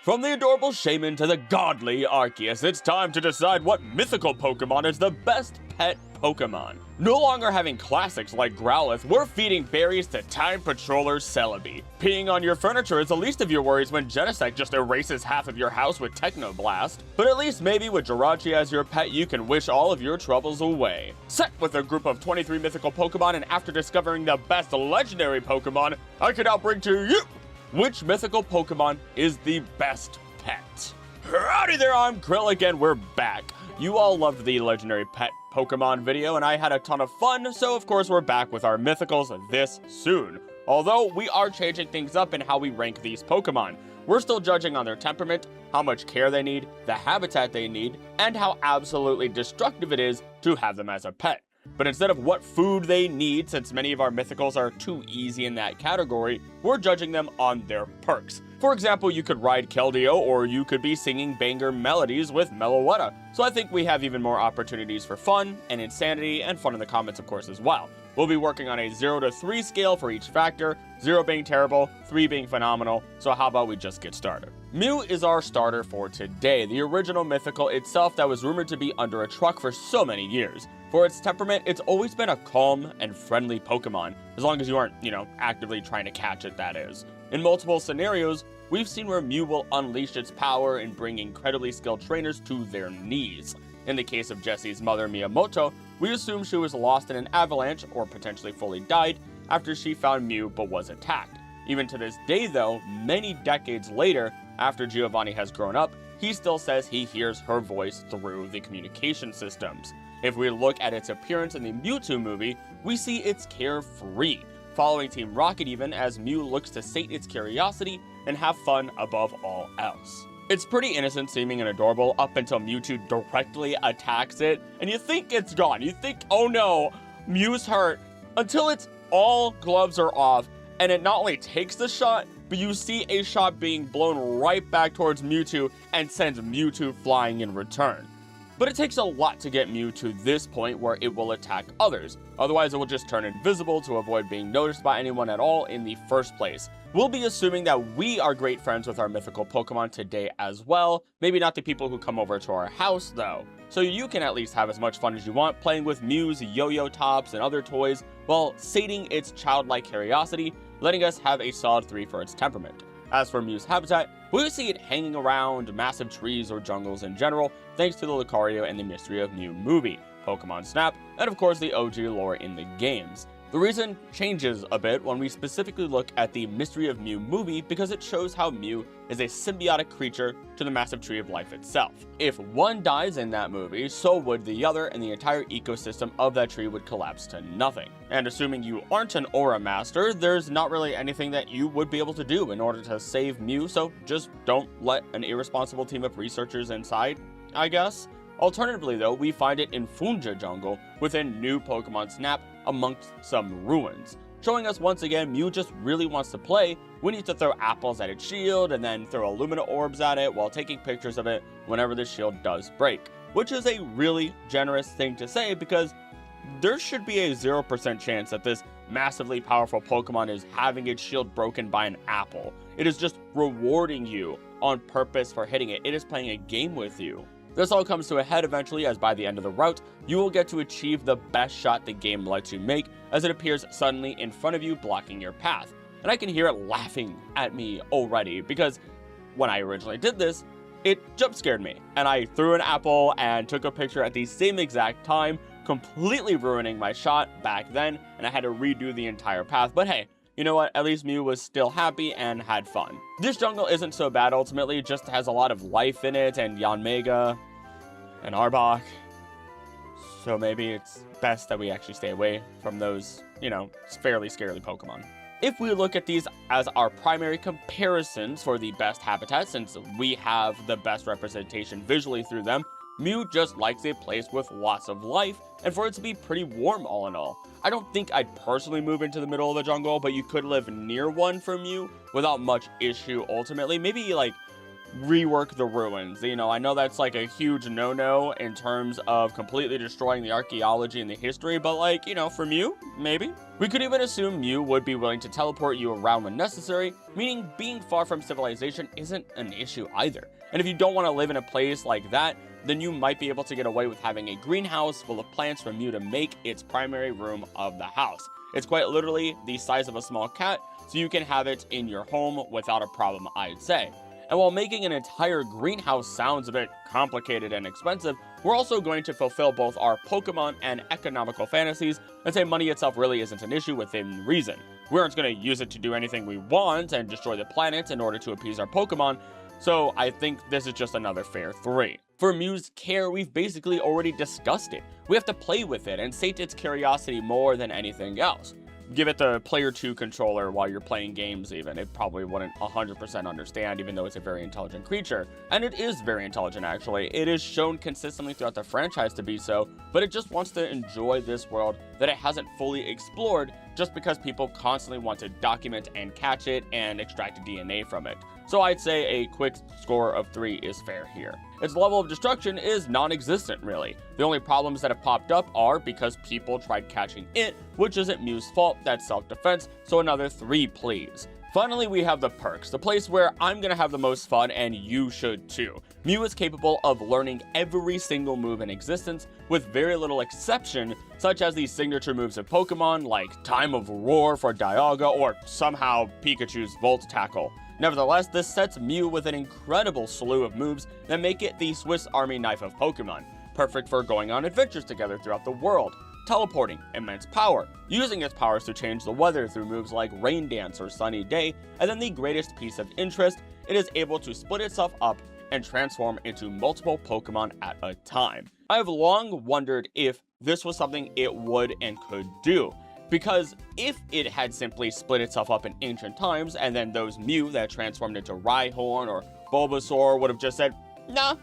From the adorable Shaymin to the godly Arceus, it's time to decide what mythical Pokemon is the best pet Pokemon. No longer having classics like Growlithe, we're feeding berries to Time Patroller Celebi. Peeing on your furniture is the least of your worries when Genesect just erases half of your house with Techno Blast. But at least maybe with Jirachi as your pet, you can wish all of your troubles away. Set with a group of 23 mythical Pokemon, and after discovering the best legendary Pokemon, I can now bring to you which mythical Pokemon is the best pet. Howdy there, I'm Krill again, we're back. You all loved the legendary pet Pokemon video, and I had a ton of fun, so of course we're back with our mythicals this soon. Although, we are changing things up in how we rank these Pokemon. We're still judging on their temperament, how much care they need, the habitat they need, and how absolutely destructive it is to have them as a pet. But instead of what food they need, since many of our mythicals are too easy in that category, we're judging them on their perks. For example, you could ride Keldeo, or you could be singing banger melodies with Meloetta. So I think we have even more opportunities for fun, and insanity, and fun in the comments of course as well. We'll be working on a 0 to 3 scale for each factor, 0 being terrible, 3 being phenomenal, so how about we just get started. Mew is our starter for today, the original mythical itself that was rumored to be under a truck for so many years. For its temperament, it's always been a calm and friendly Pokemon, as long as you aren't, actively trying to catch it, that is. In multiple scenarios, we've seen where Mew will unleash its power and bring incredibly skilled trainers to their knees. In the case of Jesse's mother, Miyamoto, we assume she was lost in an avalanche, or potentially fully died, after she found Mew but was attacked. Even to this day though, many decades later, after Giovanni has grown up, he still says he hears her voice through the communication systems. If we look at its appearance in the Mewtwo movie, we see it's carefree, following Team Rocket even as Mew looks to sate its curiosity and have fun above all else. It's pretty innocent seeming and adorable up until Mewtwo directly attacks it, and you think it's gone. You think, oh no, Mew's hurt, until it's all gloves are off, and it not only takes the shot, but you see a shot being blown right back towards Mewtwo and sends Mewtwo flying in return. But it takes a lot to get Mew to this point where it will attack others, otherwise it will just turn invisible to avoid being noticed by anyone at all in the first place. We'll be assuming that we are great friends with our mythical Pokemon today as well, maybe not the people who come over to our house though. So you can at least have as much fun as you want playing with Mew's yo-yo tops and other toys while sating its childlike curiosity, letting us have a solid 3 for its temperament. As for Mew's habitat, we'll see it hanging around massive trees or jungles in general, thanks to the Lucario and the Mystery of Mew movie, Pokemon Snap, and of course the OG lore in the games. The reason changes a bit when we specifically look at the Mystery of Mew movie because it shows how Mew is a symbiotic creature to the massive tree of life itself. If one dies in that movie, so would the other, and the entire ecosystem of that tree would collapse to nothing. And assuming you aren't an Aura Master, there's not really anything that you would be able to do in order to save Mew, so just don't let an irresponsible team of researchers inside, I guess. Alternatively though, we find it in Funja Jungle within New Pokemon Snap amongst some ruins, showing us once again Mew just really wants to play. We need to throw apples at its shield and then throw Illumina orbs at it while taking pictures of it whenever the shield does break, which is a really generous thing to say because there should be a 0% chance that this massively powerful Pokemon is having its shield broken by an apple. It is just rewarding you on purpose for hitting it. It is playing a game with you. This all comes to a head eventually, as by the end of the route, you will get to achieve the best shot the game lets you make, as it appears suddenly in front of you, blocking your path. And I can hear it laughing at me already, because when I originally did this, it jump scared me, and I threw an apple and took a picture at the same exact time, completely ruining my shot back then, and I had to redo the entire path. But hey, you know what, at least Mew was still happy and had fun. This jungle isn't so bad ultimately, it just has a lot of life in it, and Yanmega, and Arbok, so maybe it's best that we actually stay away from those, fairly scary Pokemon. If we look at these as our primary comparisons for the best habitat, since we have the best representation visually through them, Mew just likes a place with lots of life, and for it to be pretty warm all in all. I don't think I'd personally move into the middle of the jungle, but you could live near one for Mew without much issue ultimately. Maybe like rework the ruins. You know, I know that's like a huge no-no in terms of completely destroying the archaeology and the history, but like, you know, for Mew, maybe. We could even assume Mew would be willing to teleport you around when necessary, meaning being far from civilization isn't an issue either. And if you don't want to live in a place like that, then you might be able to get away with having a greenhouse full of plants for Mew to make its primary room of the house. It's quite literally the size of a small cat, so you can have it in your home without a problem, I'd say. And while making an entire greenhouse sounds a bit complicated and expensive, we're also going to fulfill both our Pokemon and economical fantasies and say money itself really isn't an issue within reason. We aren't going to use it to do anything we want and destroy the planet in order to appease our Pokemon, so I think this is just another fair 3. For Mew's care, we've basically already discussed it. We have to play with it and sate its curiosity more than anything else. Give it the Player 2 controller while you're playing games even. It probably wouldn't 100% understand, even though it's a very intelligent creature. And it is very intelligent, actually. It is shown consistently throughout the franchise to be so, but it just wants to enjoy this world that it hasn't fully explored just because people constantly want to document and catch it and extract DNA from it. So I'd say a quick score of 3 is fair here. Its level of destruction is non-existent, really. The only problems that have popped up are because people tried catching it, which isn't Mew's fault, that's self-defense, so another 3 please. Finally, we have the perks, the place where I'm gonna have the most fun and you should too. Mew is capable of learning every single move in existence with very little exception, such as the signature moves of Pokemon like Time of Roar for Dialga or somehow Pikachu's Volt Tackle. Nevertheless, this sets Mew with an incredible slew of moves that make it the Swiss Army knife of Pokemon, perfect for going on adventures together throughout the world, teleporting, immense power, using its powers to change the weather through moves like Rain Dance or Sunny Day, and then the greatest piece of interest, it is able to split itself up and transform into multiple Pokemon at a time. I have long wondered if this was something it would and could do. Because if it had simply split itself up in ancient times, and then those Mew that transformed into Rhyhorn or Bulbasaur would have just said, nah,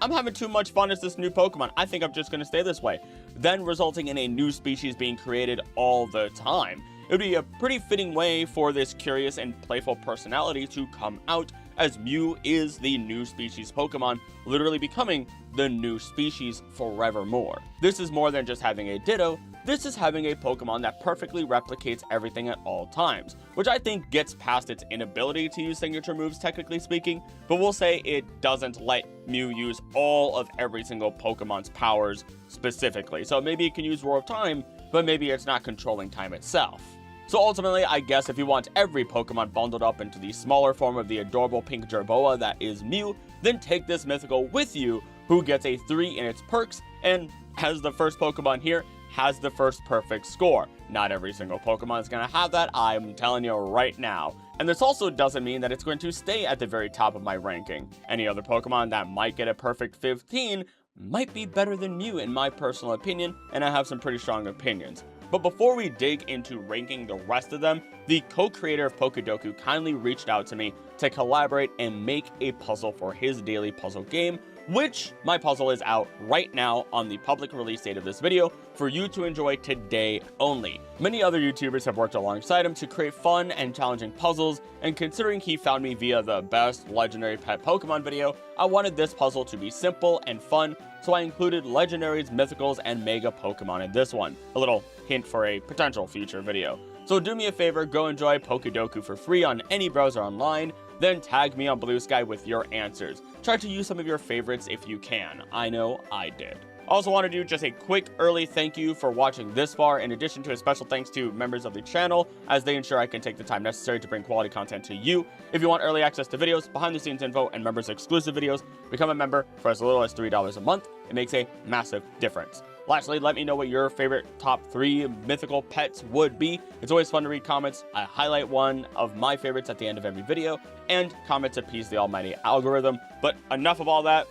I'm having too much fun as this new Pokemon, I think I'm just going to stay this way, then resulting in a new species being created all the time. It would be a pretty fitting way for this curious and playful personality to come out, as Mew is the new species Pokemon, literally becoming the new species forevermore. This is more than just having a Ditto, this is having a Pokemon that perfectly replicates everything at all times, which I think gets past its inability to use signature moves technically speaking, but we'll say it doesn't let Mew use all of every single Pokemon's powers specifically. So maybe it can use Roar of Time, but maybe it's not controlling time itself. So ultimately, I guess if you want every Pokemon bundled up into the smaller form of the adorable pink Jerboa that is Mew, then take this mythical with you, who gets a 3 in its perks, and as the first Pokemon here, has the first perfect score. Not every single Pokemon is going to have that, I'm telling you right now. And this also doesn't mean that it's going to stay at the very top of my ranking. Any other Pokemon that might get a perfect 15 might be better than Mew in my personal opinion, and I have some pretty strong opinions. But before we dig into ranking the rest of them, the co-creator of PokeDoku kindly reached out to me to collaborate and make a puzzle for his daily puzzle game, which my puzzle is out right now on the public release date of this video for you to enjoy today only. Many other YouTubers have worked alongside him to create fun and challenging puzzles, and considering he found me via the best legendary pet Pokemon video, I wanted this puzzle to be simple and fun, so I included legendaries, mythicals, and mega Pokemon in this one. A little hint for a potential future video. So do me a favor, go enjoy PokeDoku for free on any browser online, then tag me on Blue Sky with your answers. Try to use some of your favorites if you can. I know I did. Also want to do just a quick early thank you for watching this far, in addition to a special thanks to members of the channel, as they ensure I can take the time necessary to bring quality content to you. If you want early access to videos, behind the scenes info, and members exclusive videos, become a member for as little as $3 a month. It makes a massive difference. Lastly, let me know what your favorite top 3 mythical pets would be. It's always fun to read comments. I highlight one of my favorites at the end of every video, and comments appease the almighty algorithm. But enough of all that.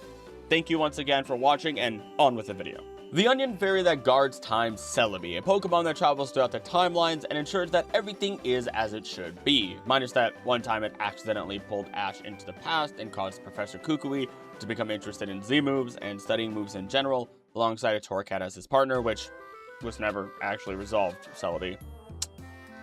Thank you once again for watching, and on with the video. The Onion Fairy that guards time, Celebi, a Pokemon that travels throughout the timelines and ensures that everything is as it should be, minus that one time it accidentally pulled Ash into the past and caused Professor Kukui to become interested in Z moves and studying moves in general, alongside a Torracat as his partner, which was never actually resolved, Celebi.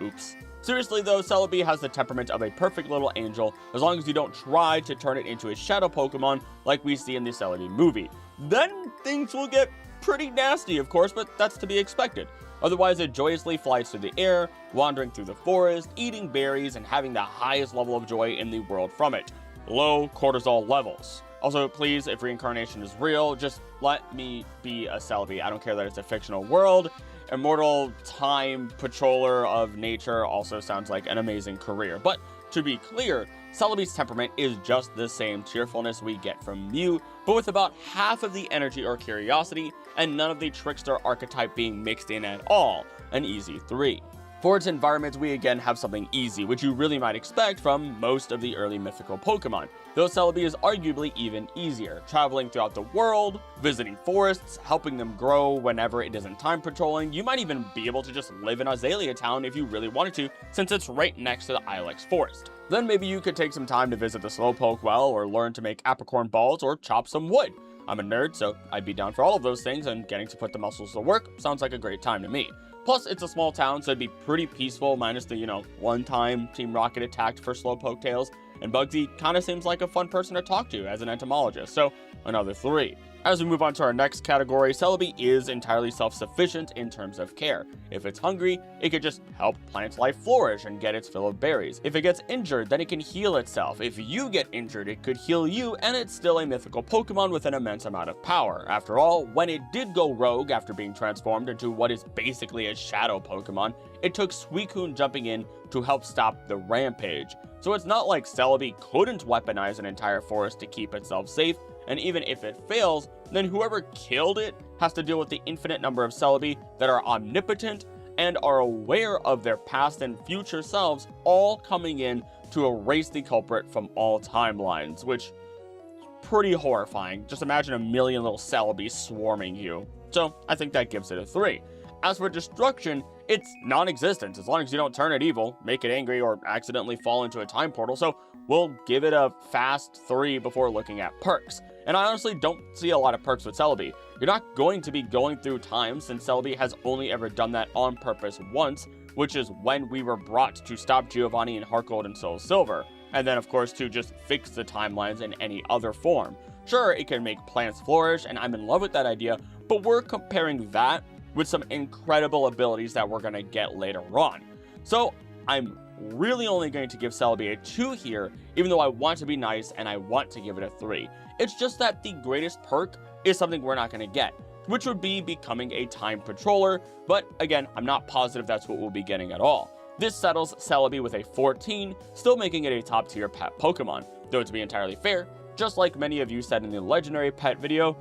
Oops. Seriously though, Celebi has the temperament of a perfect little angel as long as you don't try to turn it into a shadow Pokemon like we see in the Celebi movie. Then things will get pretty nasty, of course, but that's to be expected. Otherwise, it joyously flies through the air, wandering through the forest, eating berries, and having the highest level of joy in the world from it. Low cortisol levels. Also, please, if reincarnation is real, just let me be a Celebi. I don't care that it's a fictional world. Immortal Time Patroller of Nature also sounds like an amazing career. But to be clear, Celebi's temperament is just the same cheerfulness we get from Mew, but with about half of the energy or curiosity, and none of the trickster archetype being mixed in at all. An easy 3. For its environment, we again have something easy, which you really might expect from most of the early mythical Pokemon, though Celebi is arguably even easier, traveling throughout the world, visiting forests, helping them grow whenever it isn't time patrolling. You might even be able to just live in Azalea Town if you really wanted to, since it's right next to the Ilex Forest. Then maybe you could take some time to visit the Slowpoke well, or learn to make apricorn balls, or chop some wood. I'm a nerd, so I'd be down for all of those things, and getting to put the muscles to work sounds like a great time to me. Plus, it's a small town, so it'd be pretty peaceful, minus the, one time Team Rocket attacked for Slowpoke tails, and Bugsy kinda seems like a fun person to talk to as an entomologist, so another 3. As we move on to our next category, Celebi is entirely self-sufficient in terms of care. If it's hungry, it could just help plant life flourish and get its fill of berries. If it gets injured, then it can heal itself. If you get injured, it could heal you, and it's still a mythical Pokemon with an immense amount of power. After all, when it did go rogue after being transformed into what is basically a shadow Pokemon, it took Suicune jumping in to help stop the rampage. So it's not like Celebi couldn't weaponize an entire forest to keep itself safe, and even if it fails, then whoever killed it has to deal with the infinite number of Celebi that are omnipotent and are aware of their past and future selves, all coming in to erase the culprit from all timelines, which is pretty horrifying. Just imagine a million little Celebi swarming you. So I think that gives it a 3. As for destruction, it's non-existent as long as you don't turn it evil, make it angry, or accidentally fall into a time portal, so we'll give it a fast 3 before looking at perks. And I honestly don't see a lot of perks with Celebi. You're not going to be going through time, since Celebi has only ever done that on purpose once, which is when we were brought to stop Giovanni in Heart Gold and Soul Silver, and then of course to just fix the timelines in any other form. Sure, it can make plants flourish, and I'm in love with that idea, but we're comparing that with some incredible abilities that we're going to get later on. So I'm really only going to give Celebi a 2 here, even though I want to be nice and I want to give it a 3. It's just that the greatest perk is something we're not going to get, which would be becoming a time patroller, but again, I'm not positive that's what we'll be getting at all. This settles Celebi with a 14, still making it a top tier pet Pokemon, though to be entirely fair, just like many of you said in the legendary pet video,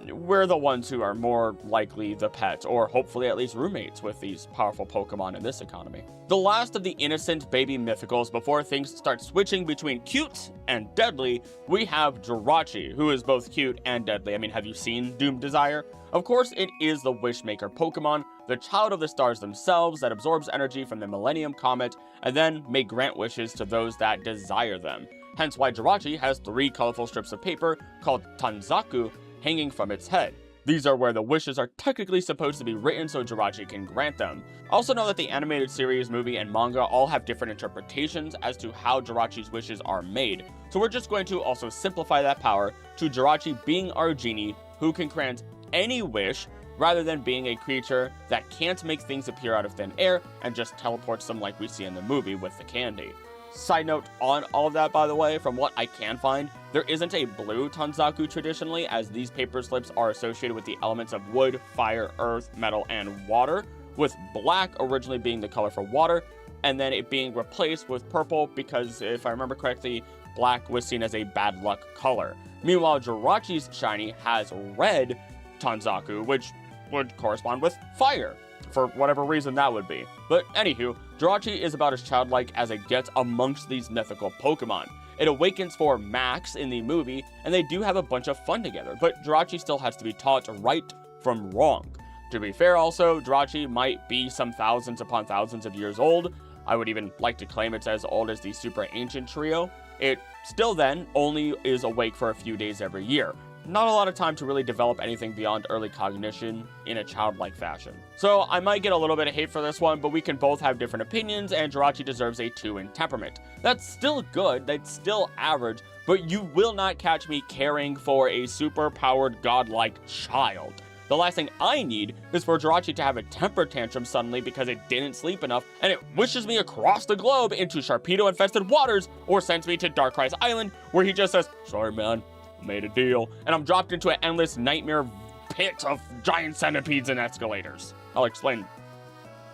we're the ones who are more likely the pet, or hopefully at least roommates with these powerful Pokemon in this economy. The last of the innocent baby mythicals before things start switching between cute and deadly, we have Jirachi, who is both cute and deadly. I mean, have you seen Doom Desire? Of course, it is the Wishmaker Pokemon, the child of the stars themselves that absorbs energy from the Millennium Comet, and then may grant wishes to those that desire them. Hence why Jirachi has 3 colorful strips of paper called Tanzaku hanging from its head. These are where the wishes are technically supposed to be written so Jirachi can grant them. Also know that the animated series, movie, and manga all have different interpretations as to how Jirachi's wishes are made, so we're just going to also simplify that power to Jirachi being our genie who can grant any wish rather than being a creature that can't make things appear out of thin air and just teleports them like we see in the movie with the candy. Side note on all of that, by the way, from what I can find, there isn't a blue Tanzaku traditionally, as these paper slips are associated with the elements of wood, fire, earth, metal, and water, with black originally being the color for water, and then it being replaced with purple because, if I remember correctly, black was seen as a bad luck color. Meanwhile, Jirachi's shiny has red Tanzaku, which would correspond with fire, for whatever reason that would be. But anywho, Jirachi is about as childlike as it gets amongst these mythical Pokemon. It awakens for Max in the movie, and they do have a bunch of fun together, but Jirachi still has to be taught right from wrong. To be fair also, Jirachi might be some thousands upon thousands of years old. I would even like to claim it's as old as the Super Ancient Trio. It still then only is awake for a few days every year. not a lot of time to really develop anything beyond early cognition in a childlike fashion. So I might get a little bit of hate for this one, but we can both have different opinions, and Jirachi deserves a 2 in temperament. That's still good, that's still average, but you will not catch me caring for a super-powered godlike child. The last thing I need is for Jirachi to have a temper tantrum suddenly because it didn't sleep enough, and it wishes me across the globe into Sharpedo-infested waters, or sends me to Darkrai's island, where he just says, "Sorry man, made a deal," and I'm dropped into an endless nightmare pit of giant centipedes and escalators. I'll explain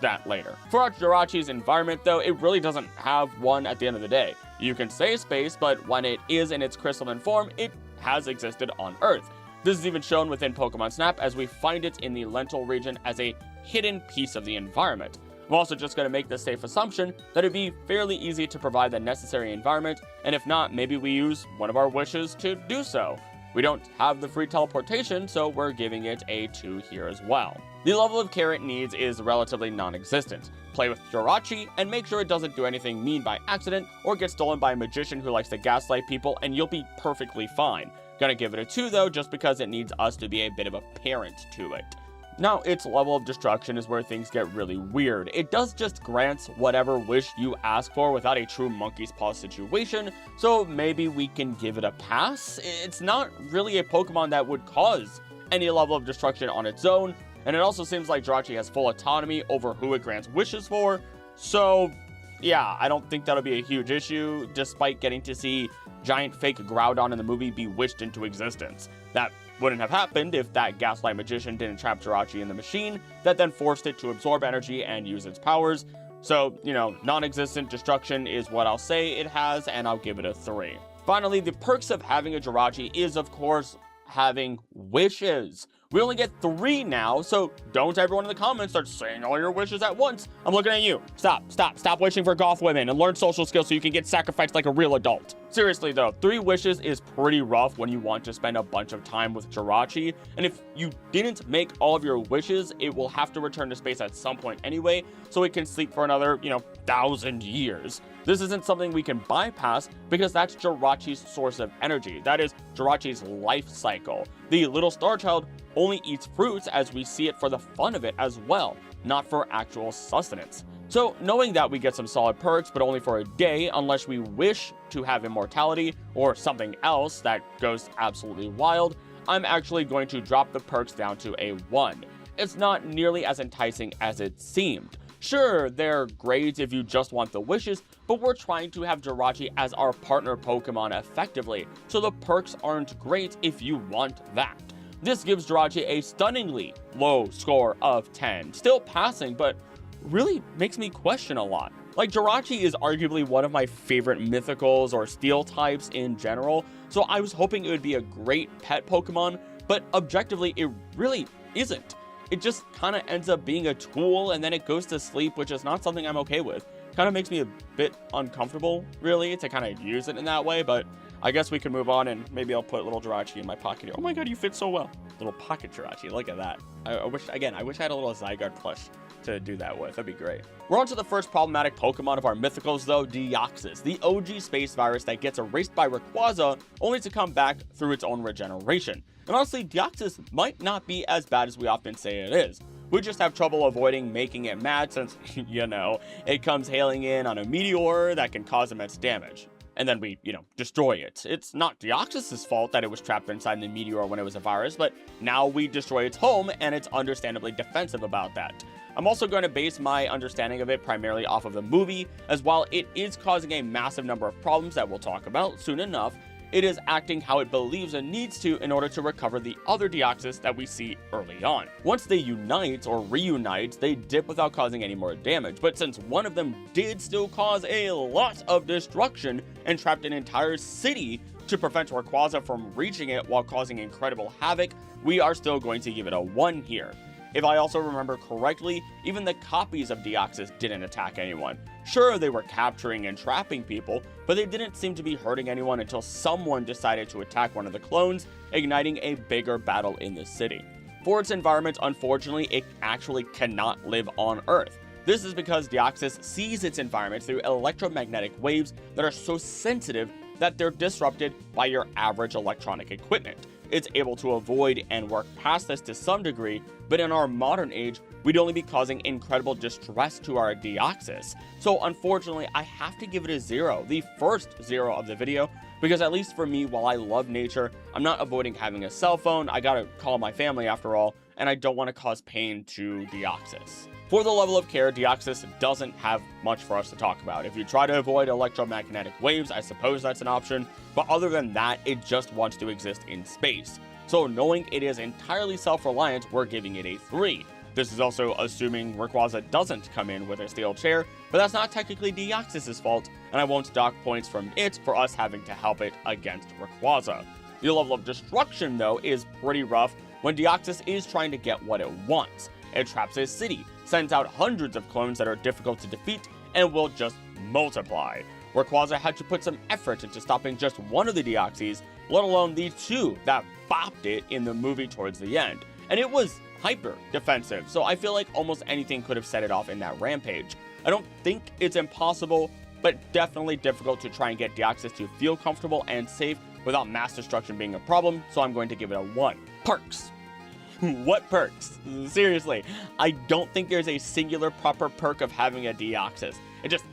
that later. For Jirachi's environment though, it really doesn't have one at the end of the day. You can say space, but when it is in its crystalline form, it has existed on Earth. This is even shown within Pokemon Snap, as we find it in the Lentil region as a hidden piece of the environment. I'm also just going to make the safe assumption that it'd be fairly easy to provide the necessary environment, and if not, maybe we use one of our wishes to do so. We don't have the free teleportation, so we're giving it a 2 here as well. The level of care it needs is relatively non-existent. Play with Jirachi, and make sure it doesn't do anything mean by accident, or get stolen by a magician who likes to gaslight people, and you'll be perfectly fine. Gonna give it a 2 though, just because it needs us to be a bit of a parent to it. Now, its level of destruction is where things get really weird. It does just grant whatever wish you ask for without a true monkey's paw situation, so maybe we can give it a pass. It's not really a Pokemon that would cause any level of destruction on its own, and it also seems like Jirachi has full autonomy over who it grants wishes for, so yeah, I don't think that'll be a huge issue, despite getting to see giant fake Groudon in the movie be wished into existence. That wouldn't have happened if that gaslight magician didn't trap Jirachi in the machine that then forced it to absorb energy and use its powers. So, you know, non-existent destruction is what I'll say it has, and I'll give it a 3. Finally, the perks of having a Jirachi is, of course, having wishes. We only get 3 now, so don't everyone in the comments start saying all your wishes at once. I'm looking at you. Stop wishing for goth women and learn social skills so you can get sacrificed like a real adult. Seriously though, 3 wishes is pretty rough when you want to spend a bunch of time with Jirachi, and if you didn't make all of your wishes, it will have to return to space at some point anyway, so it can sleep for another, 1,000 years. This isn't something we can bypass because that's Jirachi's source of energy. That is Jirachi's life cycle. The little star child only eats fruits as we see it for the fun of it as well, not for actual sustenance. So knowing that we get some solid perks, but only for a day unless we wish to have immortality or something else that goes absolutely wild, I'm actually going to drop the perks down to a 1. It's not nearly as enticing as it seemed. Sure, they're great if you just want the wishes, but we're trying to have Jirachi as our partner Pokemon effectively, so the perks aren't great if you want that. This gives Jirachi a stunningly low score of 10. Still passing, but really makes me question a lot. Like, Jirachi is arguably one of my favorite mythicals or steel types in general, so I was hoping it would be a great pet Pokemon, but objectively it really isn't. It just kind of ends up being a tool and then it goes to sleep, which is not something I'm okay with. Kind of makes me a bit uncomfortable, really, to kind of use it in that way, but I guess we can move on, and maybe I'll put little Jirachi in my pocket here. Oh my god, you fit so well. Little pocket Jirachi, look at that. I wish I had a little Zygarde plush to do that with. That'd be great. We're on to the first problematic Pokemon of our mythicals though, Deoxys, the OG space virus that gets erased by Rayquaza only to come back through its own regeneration. And honestly, Deoxys might not be as bad as we often say it is. We just have trouble avoiding making it mad since, it comes hailing in on a meteor that can cause immense damage. And then we, destroy it. It's not Deoxys' fault that it was trapped inside the meteor when it was a virus, but now we destroy its home, and it's understandably defensive about that. I'm also going to base my understanding of it primarily off of the movie, as while it is causing a massive number of problems that we'll talk about soon enough, it is acting how it believes it needs to in order to recover the other Deoxys that we see early on. Once they unite or reunite, they dip without causing any more damage, but since one of them did still cause a lot of destruction and trapped an entire city to prevent Rayquaza from reaching it while causing incredible havoc, we are still going to give it a 1 here. If I also remember correctly, even the copies of Deoxys didn't attack anyone. Sure, they were capturing and trapping people, but they didn't seem to be hurting anyone until someone decided to attack one of the clones, igniting a bigger battle in the city. For its environment, unfortunately, it actually cannot live on Earth. This is because Deoxys sees its environment through electromagnetic waves that are so sensitive that they're disrupted by your average electronic equipment. It's able to avoid and work past this to some degree, but in our modern age, we'd only be causing incredible distress to our Deoxys. So unfortunately, I have to give it a 0, the first 0 of the video, because at least for me, while I love nature, I'm not avoiding having a cell phone. I gotta call my family after all, and I don't want to cause pain to Deoxys. For the level of care, Deoxys doesn't have much for us to talk about. If you try to avoid electromagnetic waves, I suppose that's an option, but other than that, it just wants to exist in space. So knowing it is entirely self-reliant, we're giving it a 3. This is also assuming Rayquaza doesn't come in with a steel chair, but that's not technically Deoxys' fault, and I won't dock points from it for us having to help it against Rayquaza. The level of destruction, though, is pretty rough when Deoxys is trying to get what it wants. It traps a city, sends out hundreds of clones that are difficult to defeat, and will just multiply. Rayquaza had to put some effort into stopping just one of the Deoxys, let alone the 2 that bopped it in the movie towards the end. And it was hyper defensive, so I feel like almost anything could have set it off in that rampage. I don't think it's impossible, but definitely difficult to try and get Deoxys to feel comfortable and safe without mass destruction being a problem, so I'm going to give it a 1. Perks. What perks? Seriously, I don't think there's a singular proper perk of having a Deoxys. It just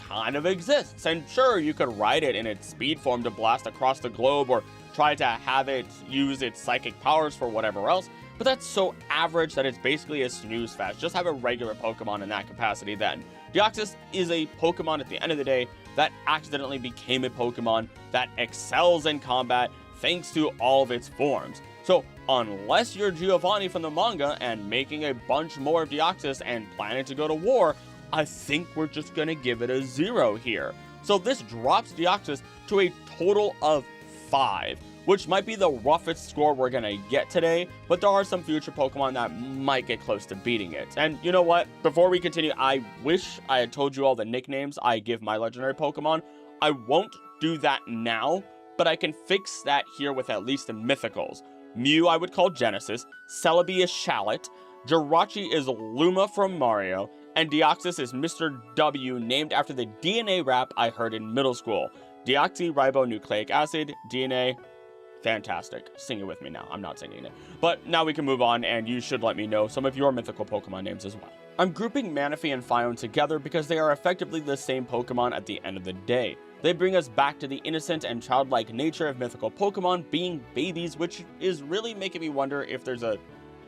kind of exists, and sure, you could ride it in its speed form to blast across the globe or try to have it use its psychic powers for whatever else, but that's so average that it's basically a snooze fest. Just have a regular Pokemon in that capacity then. Deoxys is a Pokemon at the end of the day that accidentally became a Pokemon that excels in combat thanks to all of its forms. So unless you're Giovanni from the manga and making a bunch more of Deoxys and planning to go to war, I think we're just gonna give it a 0 here. So this drops Deoxys to a total of 5, which might be the roughest score we're gonna get today, but there are some future Pokemon that might get close to beating it. And you know what? Before we continue, I wish I had told you all the nicknames I give my legendary Pokemon. I won't do that now, but I can fix that here with at least the mythicals. Mew I would call Genesis, Celebi is Shallot, Jirachi is Luma from Mario, and Deoxys is Mr. W, named after the DNA rap I heard in middle school. Deoxyribonucleic acid, DNA, fantastic. Sing it with me now. I'm not singing it. But now we can move on, and you should let me know some of your mythical Pokemon names as well. I'm grouping Manaphy and Phione together because they are effectively the same Pokemon at the end of the day. They bring us back to the innocent and childlike nature of mythical Pokemon being babies, which is really making me wonder if there's a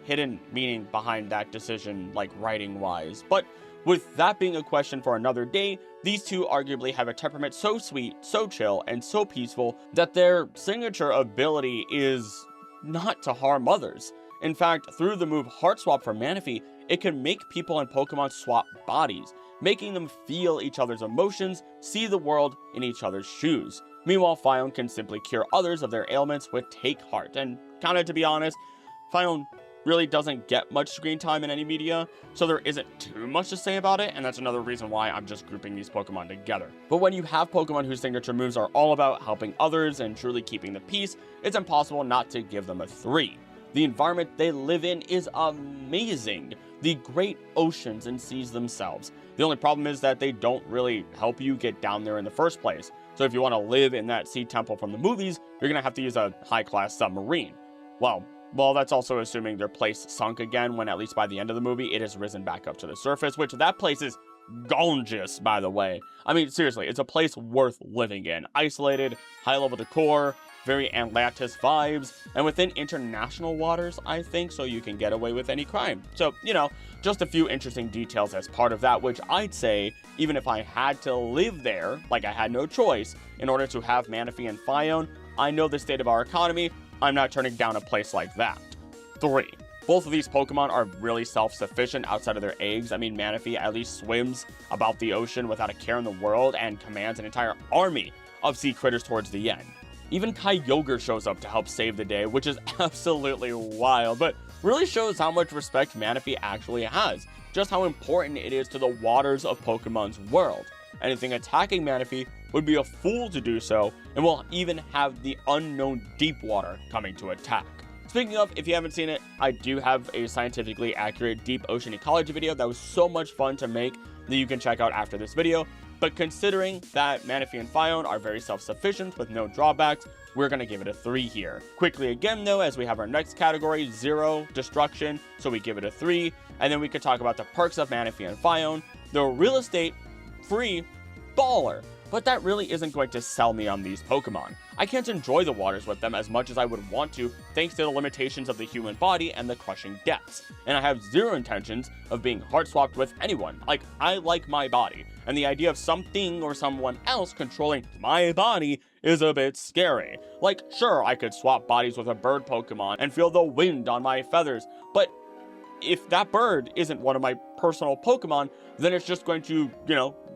hidden meaning behind that decision, like writing-wise. But with that being a question for another day, these two arguably have a temperament so sweet, so chill, and so peaceful that their signature ability is not to harm others. In fact, through the move Heart Swap for Manaphy, it can make people and Pokemon swap bodies, making them feel each other's emotions, see the world in each other's shoes. Meanwhile, Phione can simply cure others of their ailments with Take Heart, and kinda to be honest, Phione really doesn't get much screen time in any media, so there isn't too much to say about it, and that's another reason why I'm just grouping these Pokemon together. But when you have Pokemon whose signature moves are all about helping others and truly keeping the peace, it's impossible not to give them a 3. The environment they live in is amazing. The great oceans and seas themselves. The only problem is that they don't really help you get down there in the first place. So if you want to live in that sea temple from the movies, you're going to have to use a high-class submarine. Well, that's also assuming their place sunk again when, at least by the end of the movie, it has risen back up to the surface, which that place is gorgeous, by the way. I mean, seriously, it's a place worth living in. Isolated, high-level decor, very Atlantis vibes, and within international waters, I think, so you can get away with any crime. So, you know, just a few interesting details as part of that, which I'd say, even if I had to live there, like I had no choice, in order to have Manaphy and Phione, I know the state of our economy, I'm not turning down a place like that. 3. Both of these Pokemon are really self-sufficient outside of their eggs. I mean, Manaphy at least swims about the ocean without a care in the world and commands an entire army of sea critters towards the end. Even Kyogre shows up to help save the day, which is absolutely wild, but really shows how much respect Manaphy actually has, just how important it is to the waters of Pokemon's world. Anything attacking Manaphy would be a fool to do so, and will even have the unknown deep water coming to attack. Speaking of, if you haven't seen it, I do have a scientifically accurate deep ocean ecology video that was so much fun to make that you can check out after this video. But considering that Manaphy and Phione are very self-sufficient with no drawbacks, we're going to give it a 3 here. Quickly again though, as we have our next category, 0 destruction, so we give it a 3. And then we could talk about the perks of Manaphy and Phione. The real estate, free, baller. But that really isn't going to sell me on these Pokemon. I can't enjoy the waters with them as much as I would want to, thanks to the limitations of the human body and the crushing depths. And I have zero intentions of being heart-swapped with anyone. Like, I like my body, and the idea of something or someone else controlling my body is a bit scary. Like, sure, I could swap bodies with a bird Pokemon and feel the wind on my feathers, but if that bird isn't one of my personal Pokemon, then it's just going to,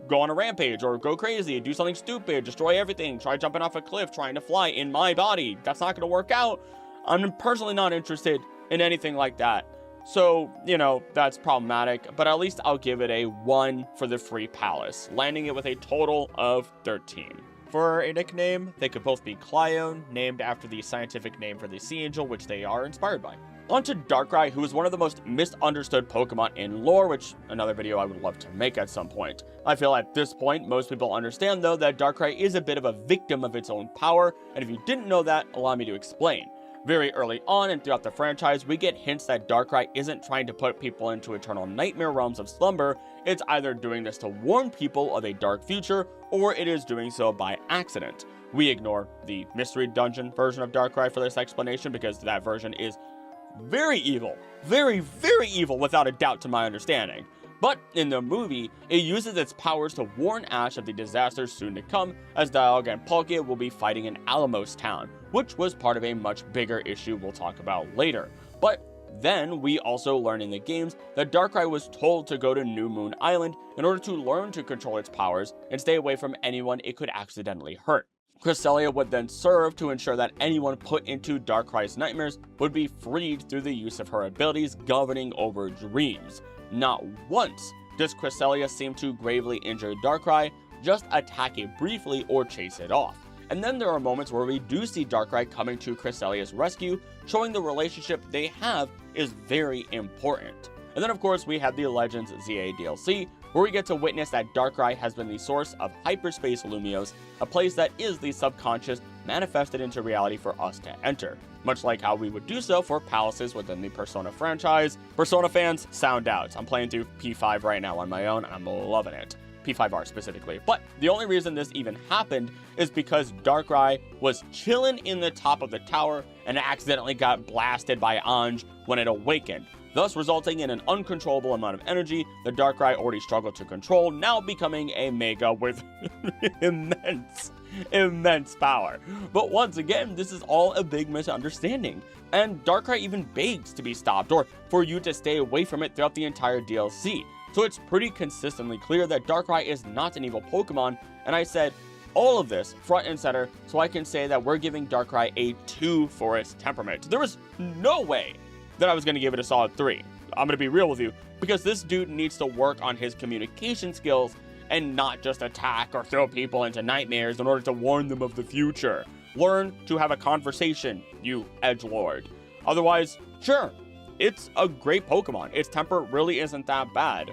go on a rampage or go crazy, do something stupid, destroy everything, try jumping off a cliff, trying to fly in my body. That's not going to work out. I'm personally not interested in anything like that. So, that's problematic, but at least I'll give it a 1 for the free palace, landing it with a total of 13. For a nickname, they could both be Clione, named after the scientific name for the sea angel, which they are inspired by. On to Darkrai, who is one of the most misunderstood Pokemon in lore, which another video I would love to make at some point. I feel at this point, most people understand though that Darkrai is a bit of a victim of its own power, and if you didn't know that, allow me to explain. Very early on and throughout the franchise, we get hints that Darkrai isn't trying to put people into eternal nightmare realms of slumber. It's either doing this to warn people of a dark future, or it is doing so by accident. We ignore the mystery dungeon version of Darkrai for this explanation because that version is very evil. Very, very evil without a doubt to my understanding. But in the movie, it uses its powers to warn Ash of the disasters soon to come, as Dialga and Palkia will be fighting in Alamos Town, which was part of a much bigger issue we'll talk about later. But then we also learn in the games that Darkrai was told to go to New Moon Island in order to learn to control its powers and stay away from anyone it could accidentally hurt. Cresselia would then serve to ensure that anyone put into Darkrai's nightmares would be freed through the use of her abilities governing over dreams. Not once does Cresselia seem to gravely injure Darkrai, just attack it briefly or chase it off. And then there are moments where we do see Darkrai coming to Cresselia's rescue, showing the relationship they have is very important. And then of course we have the Legends ZA DLC, where we get to witness that Darkrai has been the source of hyperspace Lumios, a place that is the subconscious manifested into reality for us to enter, much like how we would do so for palaces within the Persona franchise. Persona fans, sound out. I'm playing through P5 right now on my own, and I'm loving it. P5R specifically. But the only reason this even happened is because Darkrai was chilling in the top of the tower and accidentally got blasted by Anj when it awakened, thus resulting in an uncontrollable amount of energy the Darkrai already struggled to control, now becoming a Mega with immense power. But once again, this is all a big misunderstanding, and Darkrai even begs to be stopped, or for you to stay away from it throughout the entire DLC. So it's pretty consistently clear that Darkrai is not an evil Pokemon, and I said all of this front and center so I can say that we're giving Darkrai a 2 for its temperament. There was no way that I was going to give it a solid 3. I'm going to be real with you, because this dude needs to work on his communication skills and not just attack or throw people into nightmares in order to warn them of the future. Learn to have a conversation, you edgelord. Otherwise, sure, it's a great Pokemon. Its temper really isn't that bad,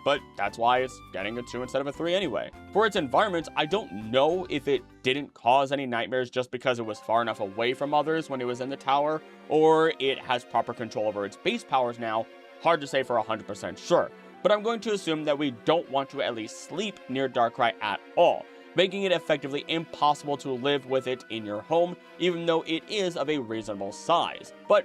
but that's why it's getting a 2 instead of a 3 anyway. For its environment, I don't know if it didn't cause any nightmares just because it was far enough away from others when it was in the tower, or it has proper control over its base powers now. Hard to say for 100% sure, but I'm going to assume that we don't want to at least sleep near Darkrai at all, making it effectively impossible to live with it in your home, even though it is of a reasonable size. But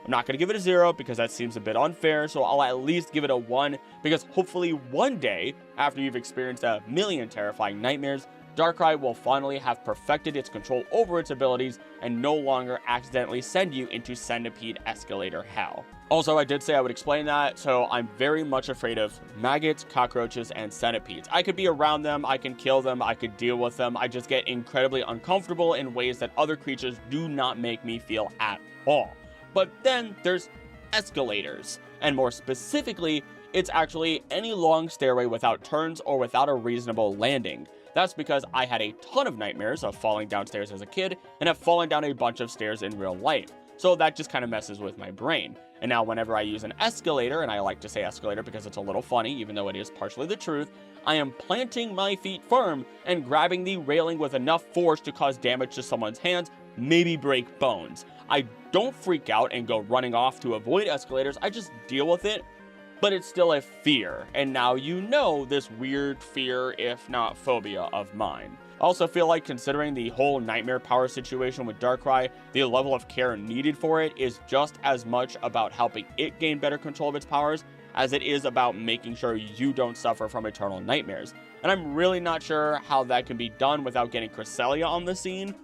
I'm not going to give it a 0 because that seems a bit unfair, so I'll at least give it a 1, because hopefully one day, after you've experienced a million terrifying nightmares, Darkrai will finally have perfected its control over its abilities and no longer accidentally send you into centipede escalator hell. Also, I did say I would explain that, so I'm very much afraid of maggots, cockroaches, and centipedes. I could be around them, I can kill them, I could deal with them, I just get incredibly uncomfortable in ways that other creatures do not make me feel at all. But then there's escalators, and more specifically, it's actually any long stairway without turns or without a reasonable landing. That's because I had a ton of nightmares of falling downstairs as a kid and have fallen down a bunch of stairs in real life. so that just kind of messes with my brain. And now whenever I use an escalator, and I like to say escalator because it's a little funny, even though it is partially the truth, I am planting my feet firm and grabbing the railing with enough force to cause damage to someone's hands, maybe break bones. I don't freak out and go running off to avoid escalators, I just deal with it, but it's still a fear, and now you know this weird fear, if not phobia, of mine. I also feel like, considering the whole nightmare power situation with Darkrai, the level of care needed for it is just as much about helping it gain better control of its powers as it is about making sure you don't suffer from eternal nightmares. And I'm really not sure how that can be done without getting Cresselia on the scene,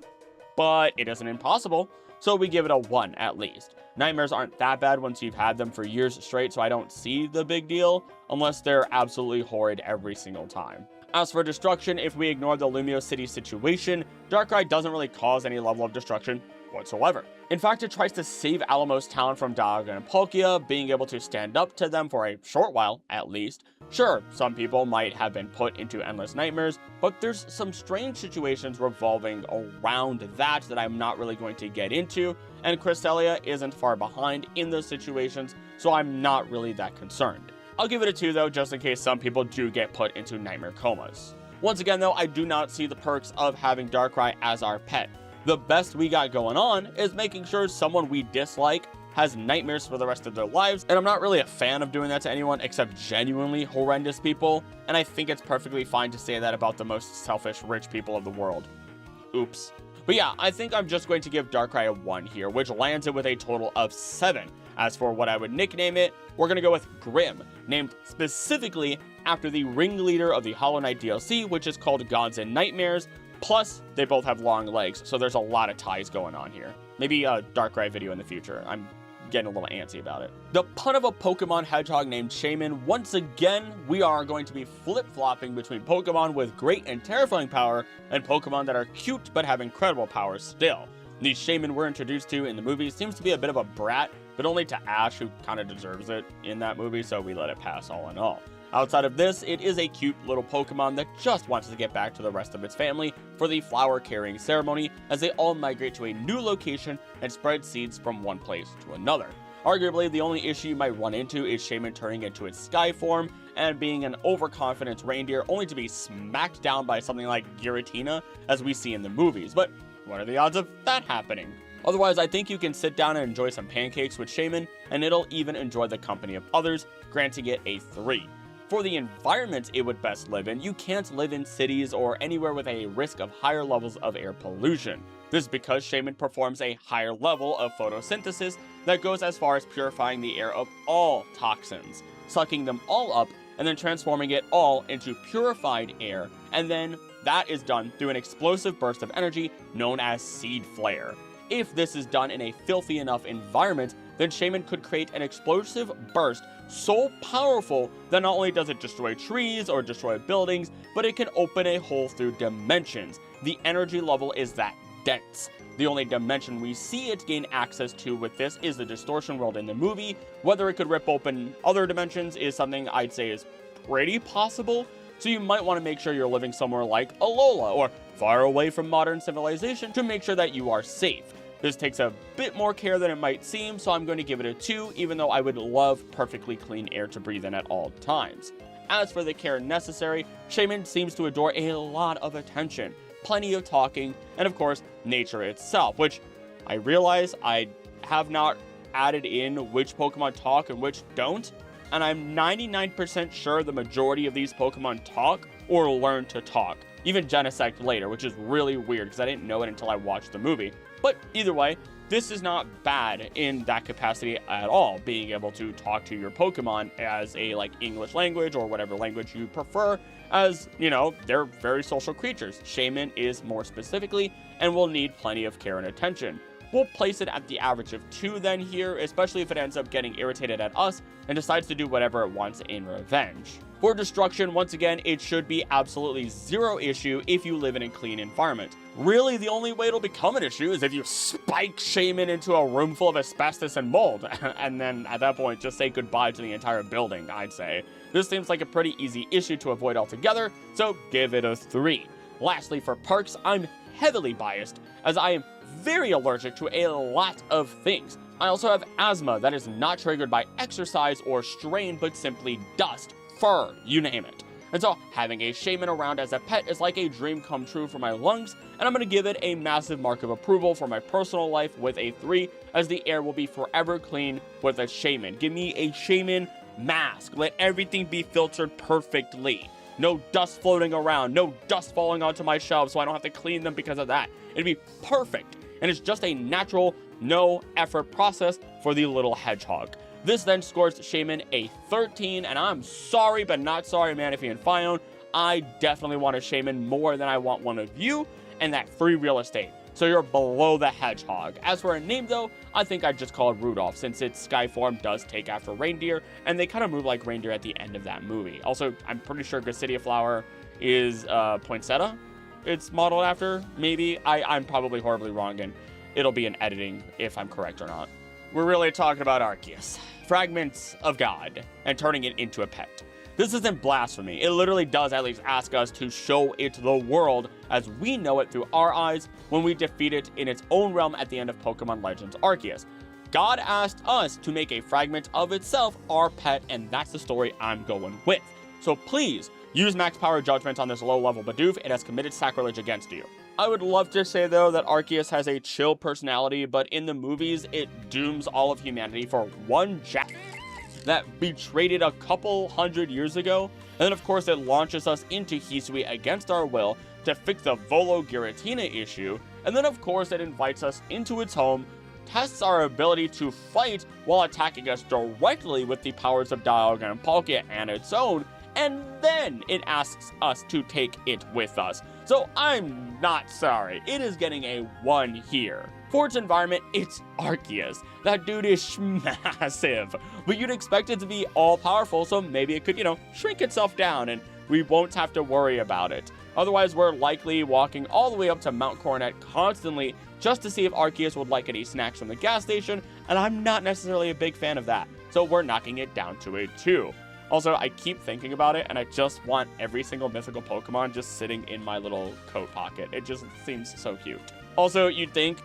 but it isn't impossible, so we give it a 1 at least. Nightmares aren't that bad once you've had them for years straight, so I don't see the big deal, unless they're absolutely horrid every single time. As for destruction, if we ignore the Lumio City situation, Darkrai doesn't really cause any level of destruction whatsoever. In fact, it tries to save Alamos Town from Dialga and Palkia, being able to stand up to them for a short while, at least. Sure, some people might have been put into endless nightmares, but there's some strange situations revolving around that I'm not really going to get into, and Cresselia isn't far behind in those situations, so I'm not really that concerned. I'll give it a 2 though, just in case some people do get put into nightmare comas. Once again though, I do not see the perks of having Darkrai as our pet. The best we got going on is making sure someone we dislike has nightmares for the rest of their lives, and I'm not really a fan of doing that to anyone except genuinely horrendous people, and I think it's perfectly fine to say that about the most selfish rich people of the world. Oops. But yeah, I think I'm just going to give Darkrai a 1 here, which lands it with a total of 7. As for what I would nickname it, we're going to go with Grim, named specifically after the ringleader of the Hollow Knight DLC, which is called Gods and Nightmares. Plus, they both have long legs, so there's a lot of ties going on here. Maybe a Darkrai video in the future. I'm getting a little antsy about it. The pun of a Pokemon hedgehog named Shaymin. Once again, we are going to be flip-flopping between Pokemon with great and terrifying power and Pokemon that are cute but have incredible power still. The Shaymin we're introduced to in the movie seems to be a bit of a brat, but only to Ash, who kind of deserves it in that movie, so we let it pass all in all. Outside of this, it is a cute little Pokemon that just wants to get back to the rest of its family for the flower carrying ceremony as they all migrate to a new location and spread seeds from one place to another. Arguably, the only issue you might run into is Shaymin turning into its sky form and being an overconfident reindeer only to be smacked down by something like Giratina as we see in the movies, but what are the odds of that happening? Otherwise, I think you can sit down and enjoy some pancakes with Shaymin, and it'll even enjoy the company of others, granting it a 3. For the environment it would best live in, you can't live in cities or anywhere with a risk of higher levels of air pollution. This is because Shaymin performs a higher level of photosynthesis that goes as far as purifying the air of all toxins, sucking them all up and then transforming it all into purified air, and then that is done through an explosive burst of energy known as Seed Flare. If this is done in a filthy enough environment, then Shaymin could create an explosive burst so powerful that not only does it destroy trees or destroy buildings, but it can open a hole through dimensions. The energy level is that dense. The only dimension we see it gain access to with this is the distortion world in the movie. Whether it could rip open other dimensions is something I'd say is pretty possible, so you might want to make sure you're living somewhere like Alola or far away from modern civilization to make sure that you are safe. This takes a bit more care than it might seem, so I'm going to give it a 2, even though I would love perfectly clean air to breathe in at all times. As for the care necessary, Shaymin seems to adore a lot of attention, plenty of talking, and of course, nature itself, which I realize I have not added in which Pokemon talk and which don't, and I'm 99% sure the majority of these Pokemon talk or learn to talk. Even Genesect later, which is really weird because I didn't know it until I watched the movie. But either way, this is not bad in that capacity at all, being able to talk to your Pokemon as a English language or whatever language you prefer, as, you know, they're very social creatures. Shaymin is more specifically, and will need plenty of care and attention. We'll place it at the average of 2 then here, especially if it ends up getting irritated at us and decides to do whatever it wants in revenge. For destruction, once again, it should be absolutely 0 issue if you live in a clean environment. Really, the only way it'll become an issue is if you spike Shaymin into a room full of asbestos and mold, and then at that point, just say goodbye to the entire building, I'd say. This seems like a pretty easy issue to avoid altogether, so give it a 3. Lastly, for perks, I'm heavily biased, as I am very allergic to a lot of things. I also have asthma that is not triggered by exercise or strain, but simply dust, fur, you name it. And so having a Shaymin around as a pet is like a dream come true for my lungs, and I'm going to give it a massive mark of approval for my personal life with a 3, as the air will be forever clean with a Shaymin. Give me a Shaymin mask. Let everything be filtered perfectly. No dust floating around, no dust falling onto my shelves so I don't have to clean them because of that. It'd be perfect, and it's just a natural, no effort process for the little hedgehog. This then scores Shaymin a 13, and I'm sorry, but not sorry, Manaphy and Phione. I definitely want a Shaymin more than I want one of you, and that free real estate. So you're below the hedgehog. As for a name, though, I think I'd just call it Rudolph, since its sky form does take after reindeer, and they kind of move like reindeer at the end of that movie. Also, I'm pretty sure Gossidia Flower is Poinsettia. It's modeled after, maybe. I'm probably horribly wrong, and it'll be in editing if I'm correct or not. We're really talking about Arceus. Fragments of God, and turning it into a pet. This isn't blasphemy. It literally does at least ask us to show it to the world as we know it through our eyes when we defeat it in its own realm at the end of Pokemon Legends Arceus. God asked us to make a fragment of itself our pet, and that's the story I'm going with. So please, use max power judgment on this low-level Bidoof. It has committed sacrilege against you. I would love to say, though, that Arceus has a chill personality, but in the movies, it dooms all of humanity for one jack that betrayed it a couple hundred years ago. And then, of course, it launches us into Hisui against our will to fix the Volo-Giratina issue. And then, of course, it invites us into its home, tests our ability to fight while attacking us directly with the powers of Dialga and Palkia and its own, and then it asks us to take it with us. So I'm not sorry. It is getting a 1 here. For its environment, it's Arceus. That dude is massive. But you'd expect it to be all-powerful, so maybe it could, shrink itself down, and we won't have to worry about it. Otherwise, we're likely walking all the way up to Mount Coronet constantly just to see if Arceus would like any snacks from the gas station, and I'm not necessarily a big fan of that. So we're knocking it down to a 2. Also, I keep thinking about it, and I just want every single mythical Pokemon just sitting in my little coat pocket. It just seems so cute. Also, you'd think,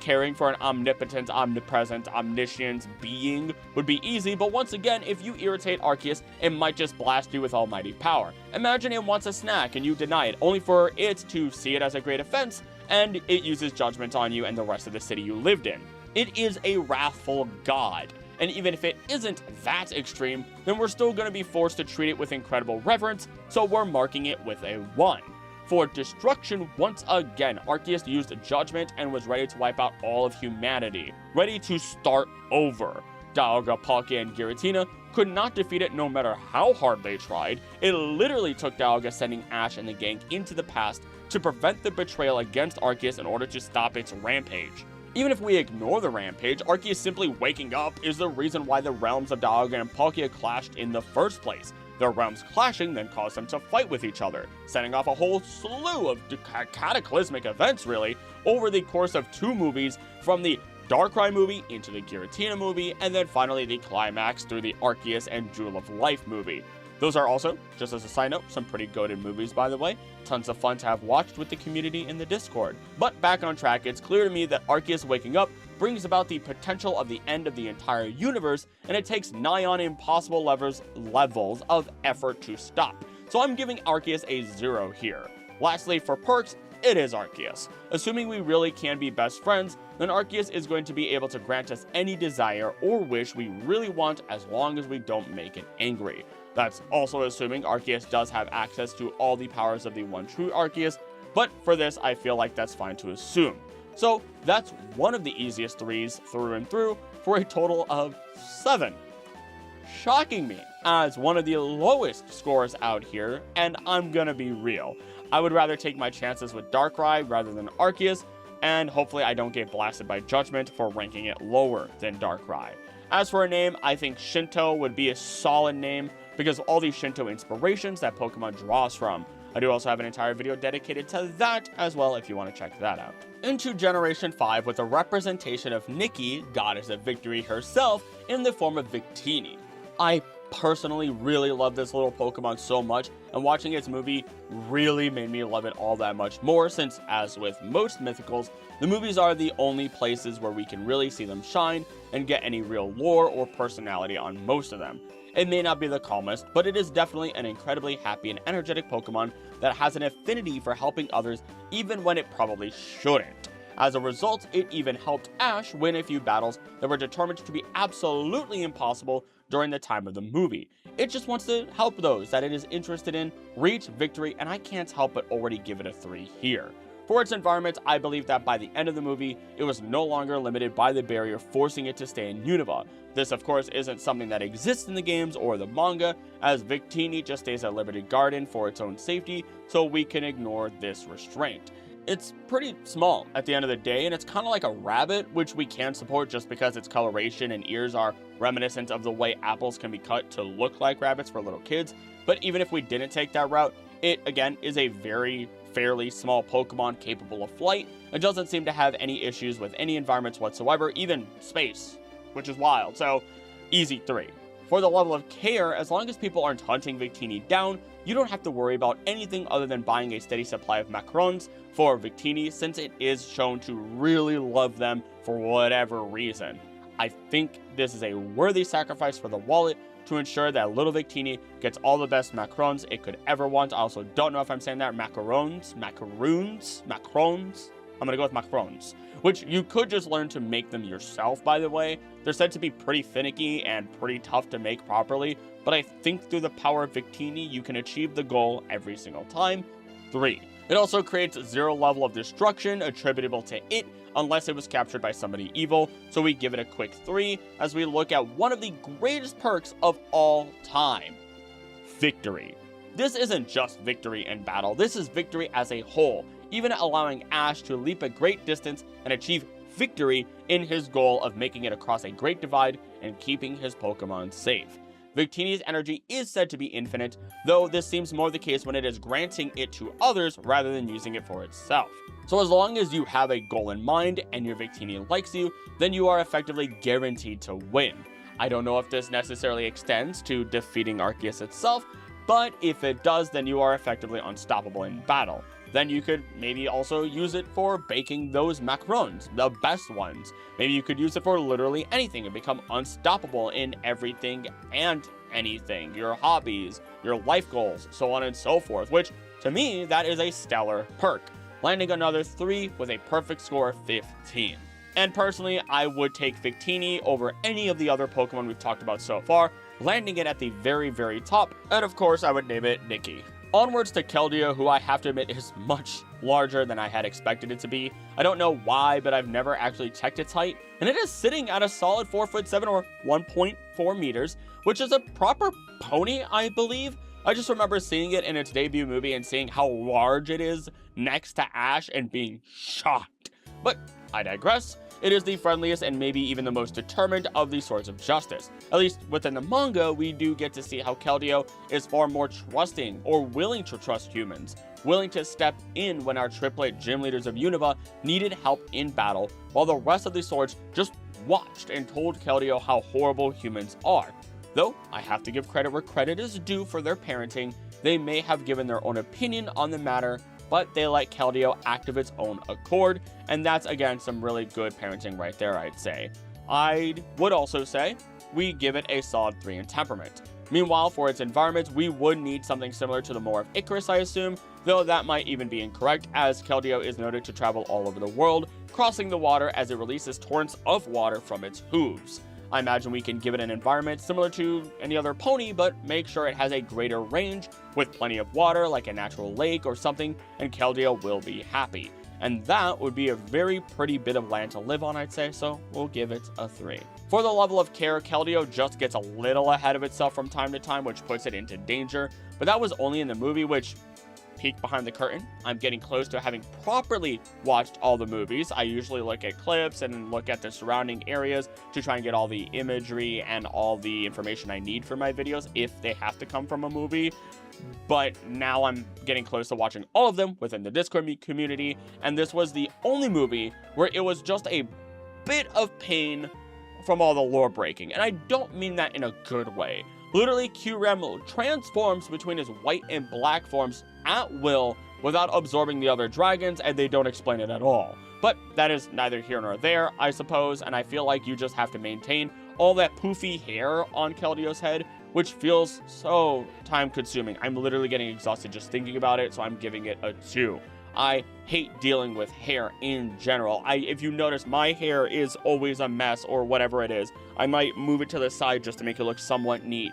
caring for an omnipotent, omnipresent, omniscient being would be easy, but once again, if you irritate Arceus, it might just blast you with almighty power. Imagine it wants a snack, and you deny it, only for it to see it as a great offense, and it uses judgment on you and the rest of the city you lived in. It is a wrathful god. And even if it isn't that extreme, then we're still going to be forced to treat it with incredible reverence, so we're marking it with a 1. For destruction, once again, Arceus used judgment and was ready to wipe out all of humanity, ready to start over. Dialga, Palkia, and Giratina could not defeat it no matter how hard they tried. It literally took Dialga sending Ash and the gang into the past to prevent the betrayal against Arceus in order to stop its rampage. Even if we ignore the rampage, Arceus simply waking up is the reason why the realms of Dialga and Palkia clashed in the first place. Their realms clashing then caused them to fight with each other, setting off a whole slew of cataclysmic events, really, over the course of 2 movies, from the Darkrai movie into the Giratina movie, and then finally the climax through the Arceus and Jewel of Life movie. Those are also, just as a side note, some pretty goated movies, by the way. Tons of fun to have watched with the community in the Discord. But back on track, it's clear to me that Arceus waking up brings about the potential of the end of the entire universe, and it takes nigh on impossible levels of effort to stop. So I'm giving Arceus a 0 here. Lastly, for perks, it is Arceus. Assuming we really can be best friends, then Arceus is going to be able to grant us any desire or wish we really want as long as we don't make it angry. That's also assuming Arceus does have access to all the powers of the one true Arceus, but for this, I feel like that's fine to assume. So that's one of the easiest 3s through and through for a total of 7. Shocking me as one of the lowest scores out here, and I'm gonna be real. I would rather take my chances with Darkrai rather than Arceus, and hopefully I don't get blasted by judgment for ranking it lower than Darkrai. As for a name, I think Shinto would be a solid name because of all these Shinto inspirations that Pokemon draws from. I do also have an entire video dedicated to that as well if you want to check that out. Into Generation 5 with a representation of Nikki, goddess of victory herself, in the form of Victini. I personally really love this little Pokemon so much, and watching its movie really made me love it all that much more, since, as with most mythicals, the movies are the only places where we can really see them shine and get any real lore or personality on most of them. It may not be the calmest, but it is definitely an incredibly happy and energetic Pokemon that has an affinity for helping others even when it probably shouldn't. As a result, it even helped Ash win a few battles that were determined to be absolutely impossible during the time of the movie. It just wants to help those that it is interested in reach victory, and I can't help but already give it a 3 here. For its environment, I believe that by the end of the movie, it was no longer limited by the barrier forcing it to stay in Unova. This, of course, isn't something that exists in the games or the manga, as Victini just stays at Liberty Garden for its own safety, so we can ignore this restraint. It's pretty small at the end of the day, and it's kind of like a rabbit, which we can support just because its coloration and ears are reminiscent of the way apples can be cut to look like rabbits for little kids. But even if we didn't take that route, it, again, is a very fairly small Pokemon capable of flight. It doesn't seem to have any issues with any environments whatsoever, even space, which is wild, so easy 3. For the level of care, as long as people aren't hunting Victini down, you don't have to worry about anything other than buying a steady supply of Macarons for Victini, since it is shown to really love them for whatever reason. I think this is a worthy sacrifice for the wallet to ensure that little Victini gets all the best Macarons it could ever want. I also don't know if I'm saying that. Macarons? I'm gonna go with Macarons, which you could just learn to make them yourself, by the way. They're said to be pretty finicky and pretty tough to make properly, but I think through the power of Victini, you can achieve the goal every single time. 3. It also creates 0 level of destruction attributable to it, unless it was captured by somebody evil, so we give it a quick 3 as we look at one of the greatest perks of all time: victory. This isn't just victory in battle, this is victory as a whole, even allowing Ash to leap a great distance and achieve victory in his goal of making it across a great divide and keeping his Pokemon safe. Victini's energy is said to be infinite, though this seems more the case when it is granting it to others rather than using it for itself. So as long as you have a goal in mind and your Victini likes you, then you are effectively guaranteed to win. I don't know if this necessarily extends to defeating Arceus itself, but if it does, then you are effectively unstoppable in battle. Then you could maybe also use it for baking those macarons, the best ones. Maybe you could use it for literally anything and become unstoppable in everything and anything. Your hobbies, your life goals, so on and so forth, which to me, that is a stellar perk. Landing another 3 with a perfect score of 15. And personally, I would take Victini over any of the other Pokemon we've talked about so far, landing it at the very, very top, and of course I would name it Nikki. Onwards to Keldeo, who I have to admit is much larger than I had expected it to be. I don't know why, but I've never actually checked its height, and it is sitting at a solid 4'7" or 1.4 meters, which is a proper pony, I believe. I just remember seeing it in its debut movie and seeing how large it is next to Ash and being shocked. But I digress. It is the friendliest and maybe even the most determined of these swords of justice. At least within the manga, we do get to see how Keldeo is far more trusting or willing to trust humans, willing to step in when our triplet gym leaders of Unova needed help in battle, while the rest of the swords just watched and told Keldeo how horrible humans are. Though, I have to give credit where credit is due for their parenting. They may have given their own opinion on the matter, but they let Keldeo act of its own accord, and that's again some really good parenting right there, I'd say. I would also say we give it a solid 3 in temperament. Meanwhile, for its environment, we would need something similar to the Moor of Icarus, I assume, though that might even be incorrect, as Keldeo is noted to travel all over the world, crossing the water as it releases torrents of water from its hooves. I imagine we can give it an environment similar to any other pony, but make sure it has a greater range with plenty of water, like a natural lake or something, and Keldeo will be happy. And that would be a very pretty bit of land to live on, I'd say, so we'll give it a 3. For the level of care, Keldeo just gets a little ahead of itself from time to time, which puts it into danger, but that was only in the movie, which, peek behind the curtain, I'm getting close to having properly watched all the movies. I usually look at clips and look at the surrounding areas to try and get all the imagery and all the information I need for my videos if they have to come from a movie. But now I'm getting close to watching all of them within the Discord community, and this was the only movie where it was just a bit of pain from all the lore breaking. And I don't mean that in a good way. Literally, Kyurem transforms between his white and black forms at will without absorbing the other dragons, and they don't explain it at all. But that is neither here nor there, I suppose, and I feel like you just have to maintain all that poofy hair on Keldeo's head, which feels so time-consuming. I'm literally getting exhausted just thinking about it, so I'm giving it a 2. I hate dealing with hair in general. If you notice, my hair is always a mess or whatever it is. I might move it to the side just to make it look somewhat neat.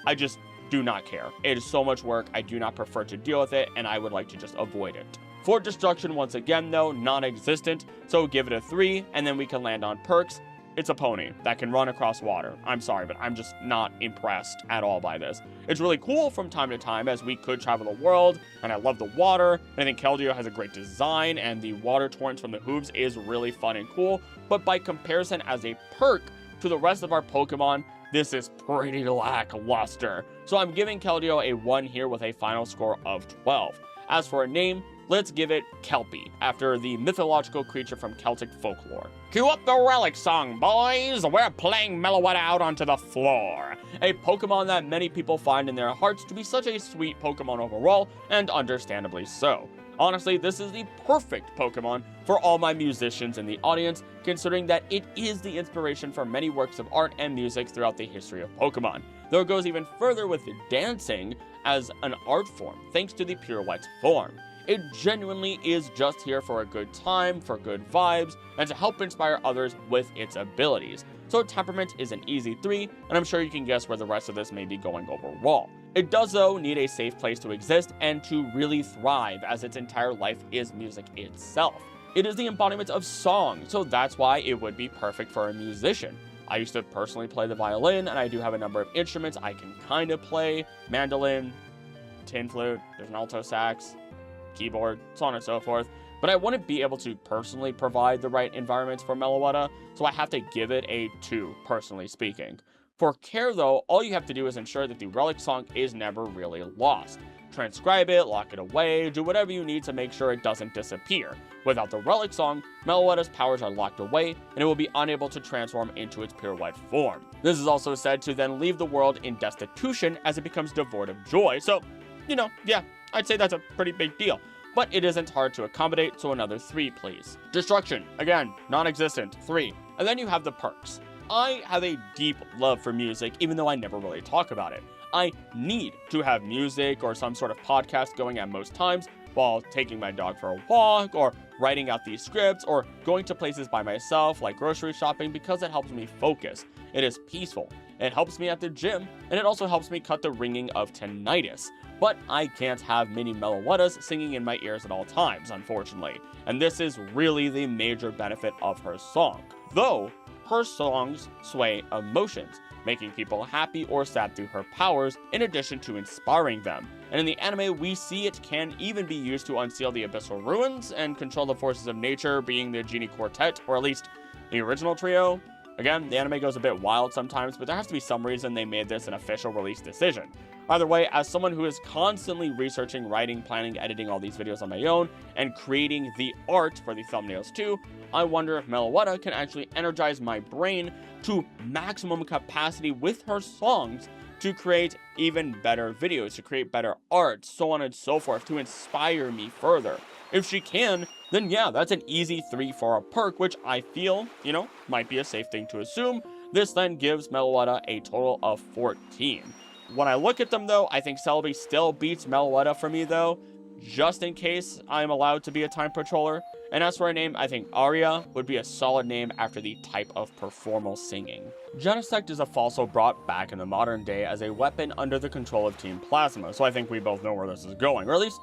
I just do not care. It is so much work. I do not prefer to deal with it, and I would like to just avoid it. For destruction, once again, though, non-existent, so give it a 3, and then we can land on perks. It's a pony that can run across water. I'm sorry, but I'm just not impressed at all by this. It's really cool from time to time, as we could travel the world, and I love the water. I think Keldeo has a great design, and the water torrents from the hooves is really fun and cool, but by comparison as a perk to the rest of our Pokemon, this is pretty lackluster. So I'm giving Keldeo a 1 here with a final score of 12. As for a name, let's give it Kelpie, after the mythological creature from Celtic folklore. Cue up the relic song, boys! We're playing Meloetta out onto the floor. A Pokemon that many people find in their hearts to be such a sweet Pokemon overall, and understandably so. Honestly, this is the perfect Pokemon for all my musicians in the audience, considering that it is the inspiration for many works of art and music throughout the history of Pokemon. Though it goes even further with dancing as an art form, thanks to the pirouette form. It genuinely is just here for a good time, for good vibes, and to help inspire others with its abilities. So temperament is an easy 3, and I'm sure you can guess where the rest of this may be going overall. It does, though, need a safe place to exist and to really thrive, as its entire life is music itself. It is the embodiment of song, so that's why it would be perfect for a musician. I used to personally play the violin, and I do have a number of instruments I can kind of play. Mandolin, tin flute, there's an alto sax, keyboard, so on and so forth. But I wouldn't be able to personally provide the right environments for Meloetta, so I have to give it a 2, personally speaking. For care, though, all you have to do is ensure that the relic song is never really lost. Transcribe it, lock it away, do whatever you need to make sure it doesn't disappear. Without the relic song, Meloetta's powers are locked away, and it will be unable to transform into its pirouette form. This is also said to then leave the world in destitution as it becomes devoid of joy, so, you know, yeah, I'd say that's a pretty big deal. But it isn't hard to accommodate, so another 3, please. Destruction, again, non-existent, 3. And then you have the perks. I have a deep love for music, even though I never really talk about it. I need to have music or some sort of podcast going at most times while taking my dog for a walk, or writing out these scripts, or going to places by myself like grocery shopping, because it helps me focus. It is peaceful. It helps me at the gym, and it also helps me cut the ringing of tinnitus. But I can't have mini Meloettas singing in my ears at all times, unfortunately. And this is really the major benefit of her song. Though, her songs sway emotions, making people happy or sad through her powers, in addition to inspiring them. And in the anime, we see it can even be used to unseal the abyssal ruins and control the forces of nature, being the Genie Quartet, or at least the original trio. Again, the anime goes a bit wild sometimes, but there has to be some reason they made this an official release decision. Either way, as someone who is constantly researching, writing, planning, editing all these videos on my own, and creating the art for the thumbnails too, I wonder if Meloetta can actually energize my brain to maximum capacity with her songs to create even better videos, to create better art, so on and so forth, to inspire me further. If she can, then yeah, that's an easy 3 for a perk, which I feel, you know, might be a safe thing to assume. This then gives Meloetta a total of 14. When I look at them, though, I think Celebi still beats Meloetta for me, though, just in case I'm allowed to be a time patroller. And as for a name, I think Aria would be a solid name after the type of performal singing. Genesect is also brought back in the modern day as a weapon under the control of Team Plasma, so I think we both know where this is going, or at least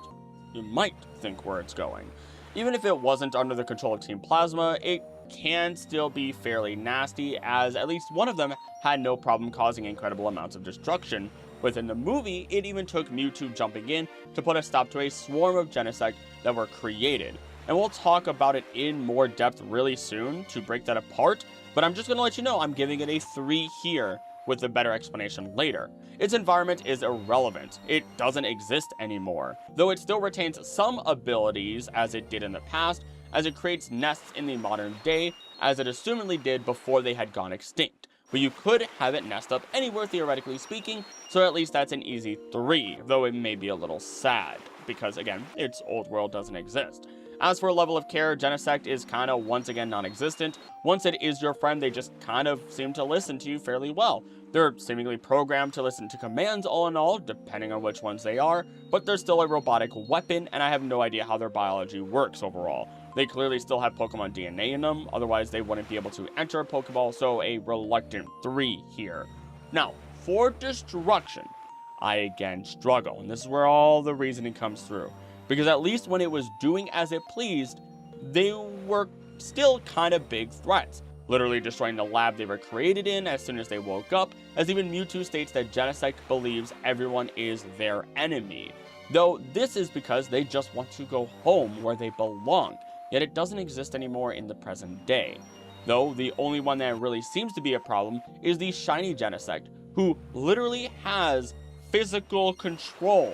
you might think where it's going. Even if it wasn't under the control of Team Plasma, it can still be fairly nasty, as at least one of them had no problem causing incredible amounts of destruction. Within the movie, it even took Mewtwo jumping in to put a stop to a swarm of Genesect that were created. And we'll talk about it in more depth really soon to break that apart, but I'm just going to let you know I'm giving it a 3 here, with a better explanation later. Its environment is irrelevant. It doesn't exist anymore, though it still retains some abilities as it did in the past, as it creates nests in the modern day, as it assumedly did before they had gone extinct. but you could have it nest up anywhere theoretically speaking, so at least that's an easy 3, though it may be a little sad, because again, its old world doesn't exist. As for level of care, Genesect is kind of once again non-existent. Once it is your friend, they just kind of seem to listen to you fairly well. They're seemingly programmed to listen to commands all in all, depending on which ones they are, but they're still a robotic weapon, and I have no idea how their biology works overall. They clearly still have Pokemon DNA in them, otherwise they wouldn't be able to enter a Pokeball, so a reluctant 3 here. Now, for destruction, I again struggle, and this is where all the reasoning comes through. Because at least when it was doing as it pleased, they were still kind of big threats. Literally destroying the lab they were created in as soon as they woke up, as even Mewtwo states that Genesect believes everyone is their enemy. Though this is because they just want to go home where they belong, yet it doesn't exist anymore in the present day. Though the only one that really seems to be a problem is the shiny Genesect, who literally has physical control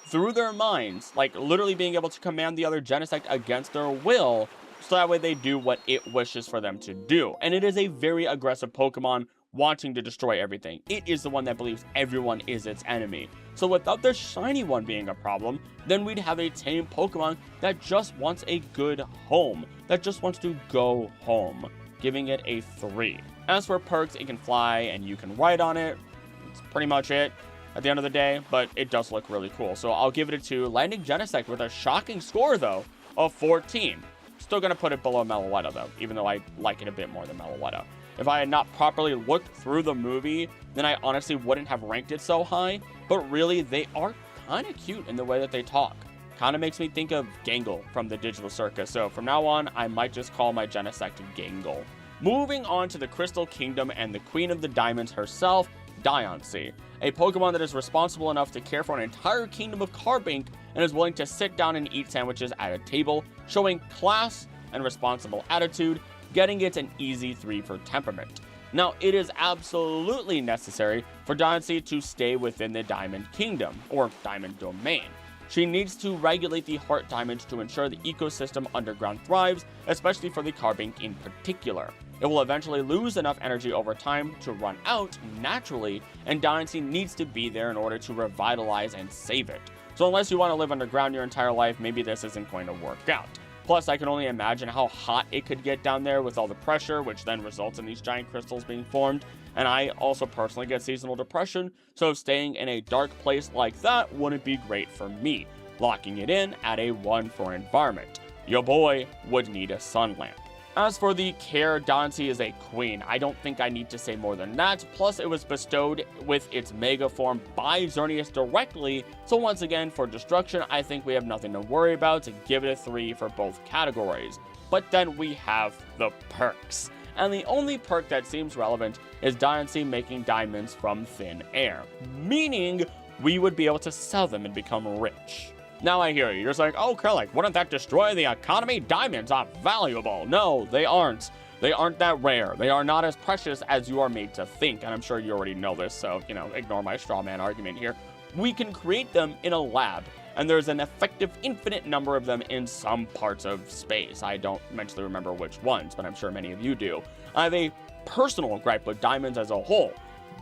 through their minds, like literally being able to command the other Genesect against their will, so that way they do what it wishes for them to do. And it is a very aggressive Pokemon wanting to destroy everything. It is the one that believes everyone is its enemy. So without the shiny one being a problem, then we'd have a tame Pokemon that just wants a good home, that just wants to go home, giving it a 3. As for perks, it can fly and you can ride on it. That's pretty much it at the end of the day, but it does look really cool. So I'll give it a 2, landing Genesect with a shocking score, though, of 14. Still going to put it below Meloetta, though, even though I like it a bit more than Meloetta. If I had not properly looked through the movie, then I honestly wouldn't have ranked it so high, but really, they are kind of cute in the way that they talk. Kind of makes me think of Gangle from the Digital Circus, so from now on, I might just call my Genesect Gangle. Moving on to the Crystal Kingdom and the Queen of the Diamonds herself, Diancie, a Pokemon that is responsible enough to care for an entire kingdom of Carbink and is willing to sit down and eat sandwiches at a table, showing class and responsible attitude, getting it an easy 3 for temperament. Now, it is absolutely necessary for Diancie to stay within the Diamond Kingdom, or Diamond Domain. She needs to regulate the Heart Diamond to ensure the ecosystem underground thrives, especially for the Carbink in particular. It will eventually lose enough energy over time to run out naturally, and Diancie needs to be there in order to revitalize and save it. So unless you want to live underground your entire life, maybe this isn't going to work out. Plus, I can only imagine how hot it could get down there with all the pressure, which then results in these giant crystals being formed. And I also personally get seasonal depression, so staying in a dark place like that wouldn't be great for me, locking it in at a 1 for environment. Your boy would need a sun lamp. As for the care, Diancie is a queen. I don't think I need to say more than that. Plus, it was bestowed with its Mega form by Xerneas directly. So once again, for destruction, I think we have nothing to worry about, to give it a 3 for both categories. But then we have the perks. And the only perk that seems relevant is Diancie making diamonds from thin air. Meaning, we would be able to sell them and become rich. Now I hear you, you're just like, oh, Kerlik, wouldn't that destroy the economy? Diamonds are valuable. No, they aren't. They aren't that rare. They are not as precious as you are made to think, and I'm sure you already know this, so, ignore my straw man argument here. We can create them in a lab, and there's an effective infinite number of them in some parts of space. I don't mentally remember which ones, but I'm sure many of you do. I have a personal gripe with diamonds as a whole.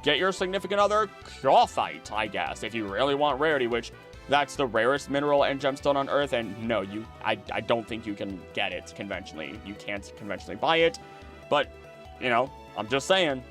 Get your significant other Clothite, I guess, if you really want rarity, which that's the rarest mineral and gemstone on Earth, and no, I don't think you can get it conventionally. You can't conventionally buy it, but, I'm just saying,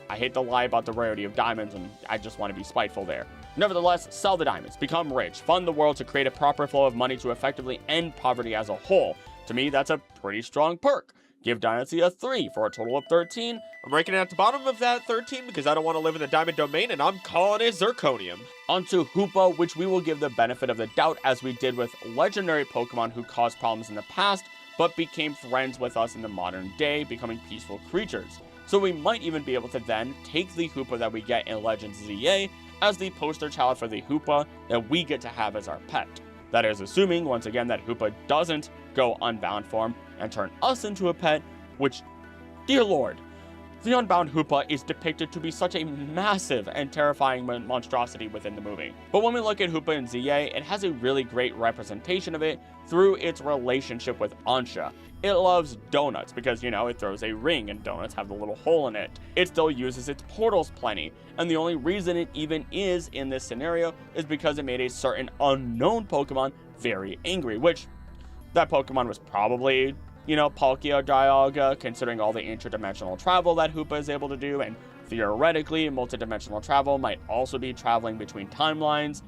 I hate to lie about the rarity of diamonds, and I just want to be spiteful there. Nevertheless, sell the diamonds, become rich, fund the world to create a proper flow of money to effectively end poverty as a whole. To me, that's a pretty strong perk. Give Diancie a 3 for a total of 13. I'm ranking it at the bottom of that 13 because I don't want to live in the Diamond Domain, and I'm calling it Zirconium. Onto Hoopa, which we will give the benefit of the doubt as we did with legendary Pokemon who caused problems in the past, but became friends with us in the modern day, becoming peaceful creatures. So we might even be able to then take the Hoopa that we get in Legends ZA as the poster child for the Hoopa that we get to have as our pet. That is assuming, once again, that Hoopa doesn't go unbound form and turn us into a pet, which, dear lord, The Unbound Hoopa is depicted to be such a massive and terrifying monstrosity within the movie. But when we look at Hoopa in ZA, it has a really great representation of it through its relationship with Ansha. It loves donuts because, you know, it throws a ring and donuts have the little hole in it. It still uses its portals plenty, and the only reason it even is in this scenario is because it made a certain unknown Pokemon very angry, which that Pokemon was probably, you know, Palkia Dialga, considering all the interdimensional travel that Hoopa is able to do, and theoretically, multidimensional travel might also be traveling between timelines.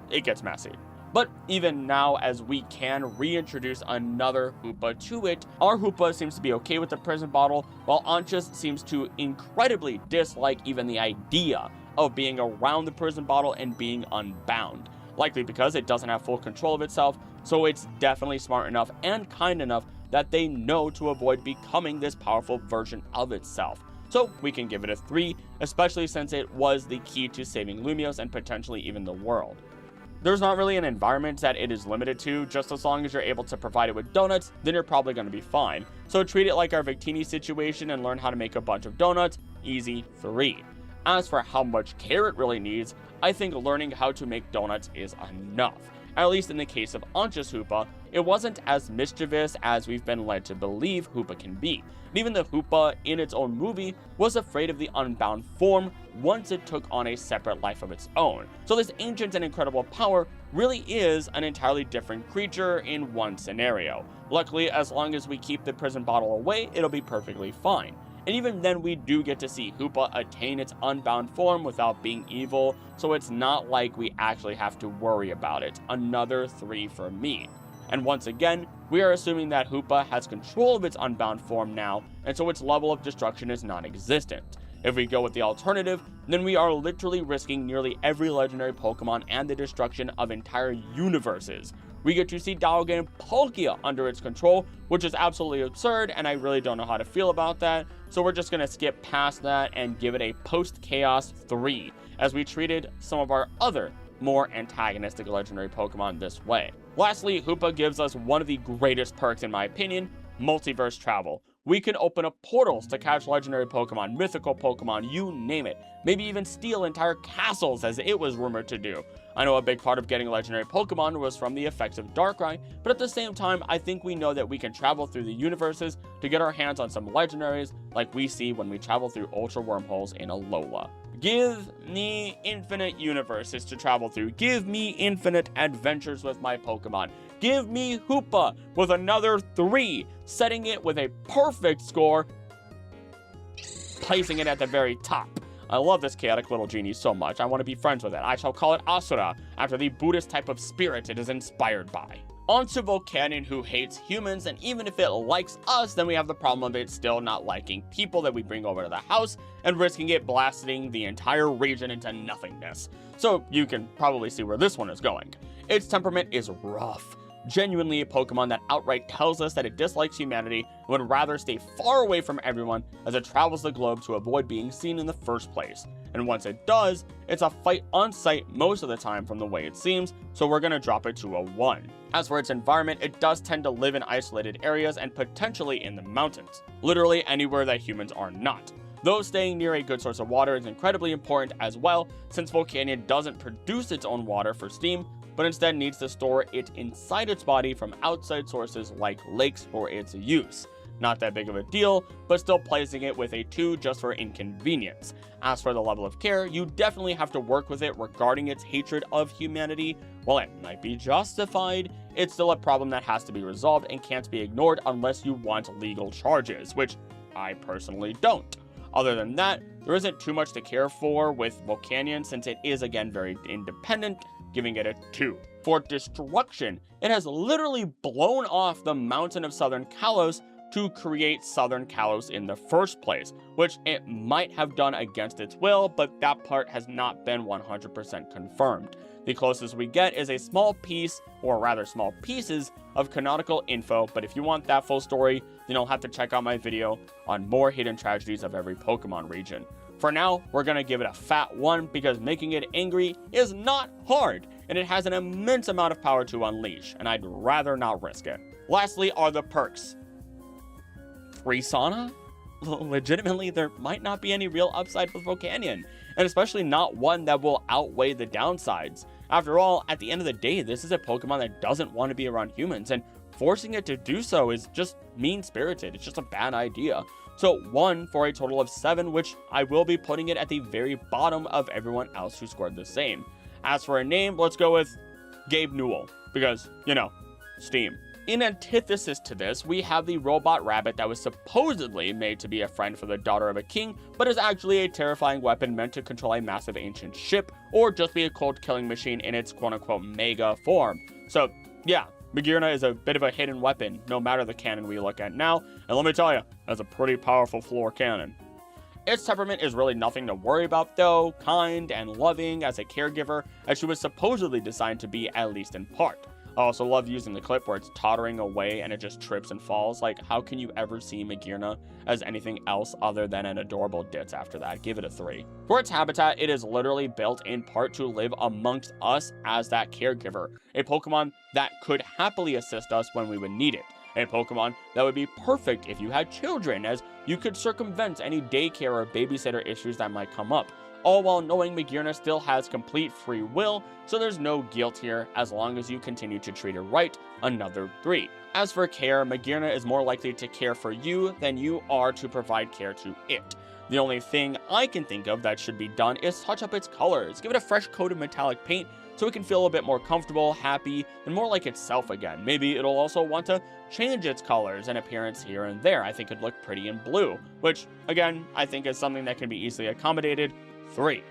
It gets messy. But even now, as we can reintroduce another Hoopa to it, our Hoopa seems to be okay with the prison bottle, while Anchus seems to incredibly dislike even the idea of being around the prison bottle and being unbound. Likely because it doesn't have full control of itself, so it's definitely smart enough and kind enough that they know to avoid becoming this powerful version of itself. So we can give it a 3, especially since it was the key to saving Lumiose and potentially even the world. There's not really an environment that it is limited to. Just as long as you're able to provide it with donuts, then you're probably going to be fine. So treat it like our Victini situation and learn how to make a bunch of donuts. Easy 3. As for how much care it really needs, I think learning how to make donuts is enough. At least in the case of Anchus Hoopa, it wasn't as mischievous as we've been led to believe Hoopa can be. And even the Hoopa in its own movie was afraid of the unbound form once it took on a separate life of its own. So this ancient and incredible power really is an entirely different creature in one scenario. Luckily, as long as we keep the prison bottle away, it'll be perfectly fine. And even then, we do get to see Hoopa attain its unbound form without being evil, so it's not like we actually have to worry about it. Another 3 for me. And once again, we are assuming that Hoopa has control of its unbound form now, and so its level of destruction is non-existent. If we go with the alternative, then we are literally risking nearly every legendary Pokemon and the destruction of entire universes. We get to see Dialga and Palkia under its control, which is absolutely absurd, and I really don't know how to feel about that, so we're just going to skip past that and give it a post-Chaos 3, as we treated some of our other more antagonistic legendary Pokemon this way. Lastly, Hoopa gives us one of the greatest perks in my opinion, multiverse travel. We can open up portals to catch legendary Pokemon, mythical Pokemon, you name it. Maybe even steal entire castles as it was rumored to do. I know a big part of getting legendary Pokemon was from the effects of Darkrai, but at the same time, I think we know that we can travel through the universes to get our hands on some legendaries like we see when we travel through Ultra Wormholes in Alola. Give me infinite universes to travel through. Give me infinite adventures with my Pokemon. Give me Hoopa with another 3, setting it with a perfect score, placing it at the very top. I love this chaotic little genie so much. I want to be friends with it. I shall call it Asura, after the Buddhist type of spirit it is inspired by. On to Volcanion, who hates humans, and even if it likes us, then we have the problem of it still not liking people that we bring over to the house and risking it blasting the entire region into nothingness. So you can probably see where this one is going. Its temperament is rough. Genuinely a Pokemon that outright tells us that it dislikes humanity and would rather stay far away from everyone as it travels the globe to avoid being seen in the first place. And once it does, it's a fight on sight most of the time from the way it seems, so we're gonna drop it to a 1. As for its environment, it does tend to live in isolated areas and potentially in the mountains. Literally anywhere that humans are not. Though staying near a good source of water is incredibly important as well, since Volcanion doesn't produce its own water for steam, but instead needs to store it inside its body from outside sources like lakes for its use. Not that big of a deal, but still placing it with a 2 just for inconvenience. As for the level of care, you definitely have to work with it regarding its hatred of humanity. While it might be justified, it's still a problem that has to be resolved and can't be ignored unless you want legal charges, which I personally don't. Other than that, there isn't too much to care for with Volcanion since it is again very independent, giving it a 2. For destruction, it has literally blown off the mountain of Southern Kalos to create Southern Kalos in the first place, which it might have done against its will, but that part has not been 100% confirmed. The closest we get is a small piece, or rather small pieces, of canonical info, but if you want that full story, then you'll have to check out my video on more hidden tragedies of every Pokemon region. For now, we're gonna give it a fat 1 because making it angry is not hard, and it has an immense amount of power to unleash, and I'd rather not risk it. Lastly are the perks. Free sauna? legitimately, there might not be any real upside with Volcanion, and especially not one that will outweigh the downsides. After all, at the end of the day, this is a Pokemon that doesn't want to be around humans, and forcing it to do so is just mean-spirited. It's just a bad idea. So 1 for a total of 7, which I will be putting it at the very bottom of everyone else who scored the same. As for a name, let's go with Gabe Newell, because, you know, Steam. In antithesis to this, we have the robot rabbit that was supposedly made to be a friend for the daughter of a king, but is actually a terrifying weapon meant to control a massive ancient ship, or just be a cold killing machine in its quote-unquote mega form. So, yeah, Magearna is a bit of a hidden weapon, no matter the canon we look at now, and let me tell you, that's a pretty powerful floor cannon. Its temperament is really nothing to worry about though, kind and loving as a caregiver, as she was supposedly designed to be, at least in part. I also love using the clip where it's tottering away and it just trips and falls. Like, how can you ever see Magearna as anything else other than an adorable ditz after that? Give it a 3. For its habitat, it is literally built in part to live amongst us as that caregiver. A Pokemon that could happily assist us when we would need it. A Pokemon that would be perfect if you had children, as you could circumvent any daycare or babysitter issues that might come up. All while knowing Magearna still has complete free will, so there's no guilt here as long as you continue to treat it right. Another 3. As for care, Magearna is more likely to care for you than you are to provide care to it. The only thing I can think of that should be done is touch up its colors, give it a fresh coat of metallic paint so it can feel a bit more comfortable, happy, and more like itself again. Maybe it'll also want to change its colors and appearance here and there. I think it'd look pretty in blue, which, again, I think is something that can be easily accommodated. 3.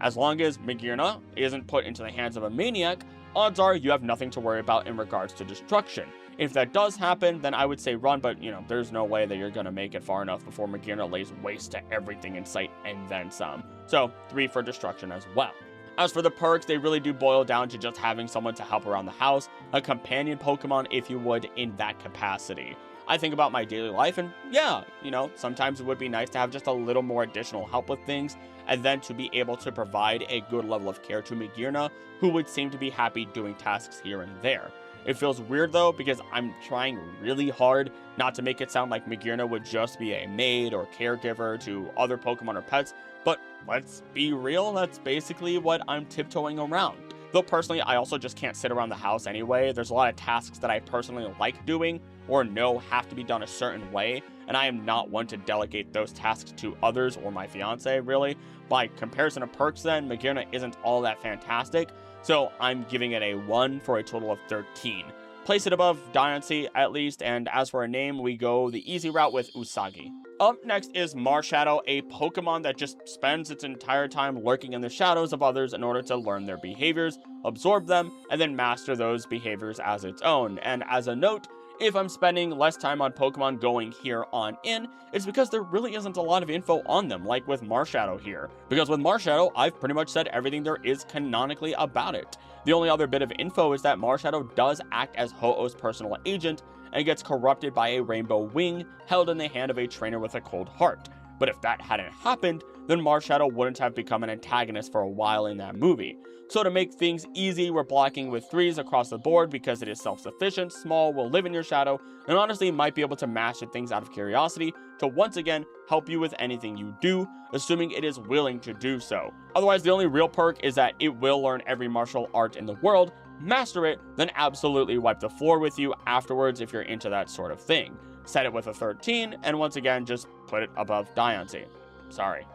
As long as Magearna isn't put into the hands of a maniac, odds are you have nothing to worry about in regards to destruction. If that does happen, then I would say run, but you know, there's no way that you're gonna make it far enough before Magearna lays waste to everything in sight and then some. So 3 for destruction as well. As for the perks, they really do boil down to just having someone to help around the house, a companion Pokemon if you would in that capacity. I think about my daily life and yeah, you know, sometimes it would be nice to have just a little more additional help with things, and then to be able to provide a good level of care to Magearna, who would seem to be happy doing tasks here and there. It feels weird though, because I'm trying really hard not to make it sound like Magearna would just be a maid or caregiver to other Pokemon or pets, but let's be real, that's basically what I'm tiptoeing around. Though personally, I also just can't sit around the house anyway. There's a lot of tasks that I personally like doing, or know have to be done a certain way, and I am not one to delegate those tasks to others or my fiance, really. By comparison of perks then, Magearna isn't all that fantastic, so I'm giving it a 1 for a total of 13. Place it above Diancie at least, and as for a name, we go the easy route with Usagi. Up next is Marshadow, a Pokemon that just spends its entire time lurking in the shadows of others in order to learn their behaviors, absorb them, and then master those behaviors as its own. And as a note, if I'm spending less time on Pokemon going here on in, it's because there really isn't a lot of info on them, like with Marshadow here. Because with Marshadow, I've pretty much said everything there is canonically about it. The only other bit of info is that Marshadow does act as Ho-Oh's personal agent, and gets corrupted by a rainbow wing held in the hand of a trainer with a cold heart. But if that hadn't happened, then Marshadow wouldn't have become an antagonist for a while in that movie. So to make things easy, we're blocking with 3s across the board because it is self-sufficient, small, will live in your shadow, and honestly might be able to master things out of curiosity to once again help you with anything you do, assuming it is willing to do so. Otherwise, the only real perk is that it will learn every martial art in the world, master it, then absolutely wipe the floor with you afterwards if you're into that sort of thing. Set it with a 13, and once again, just put it above Diancie. Sorry.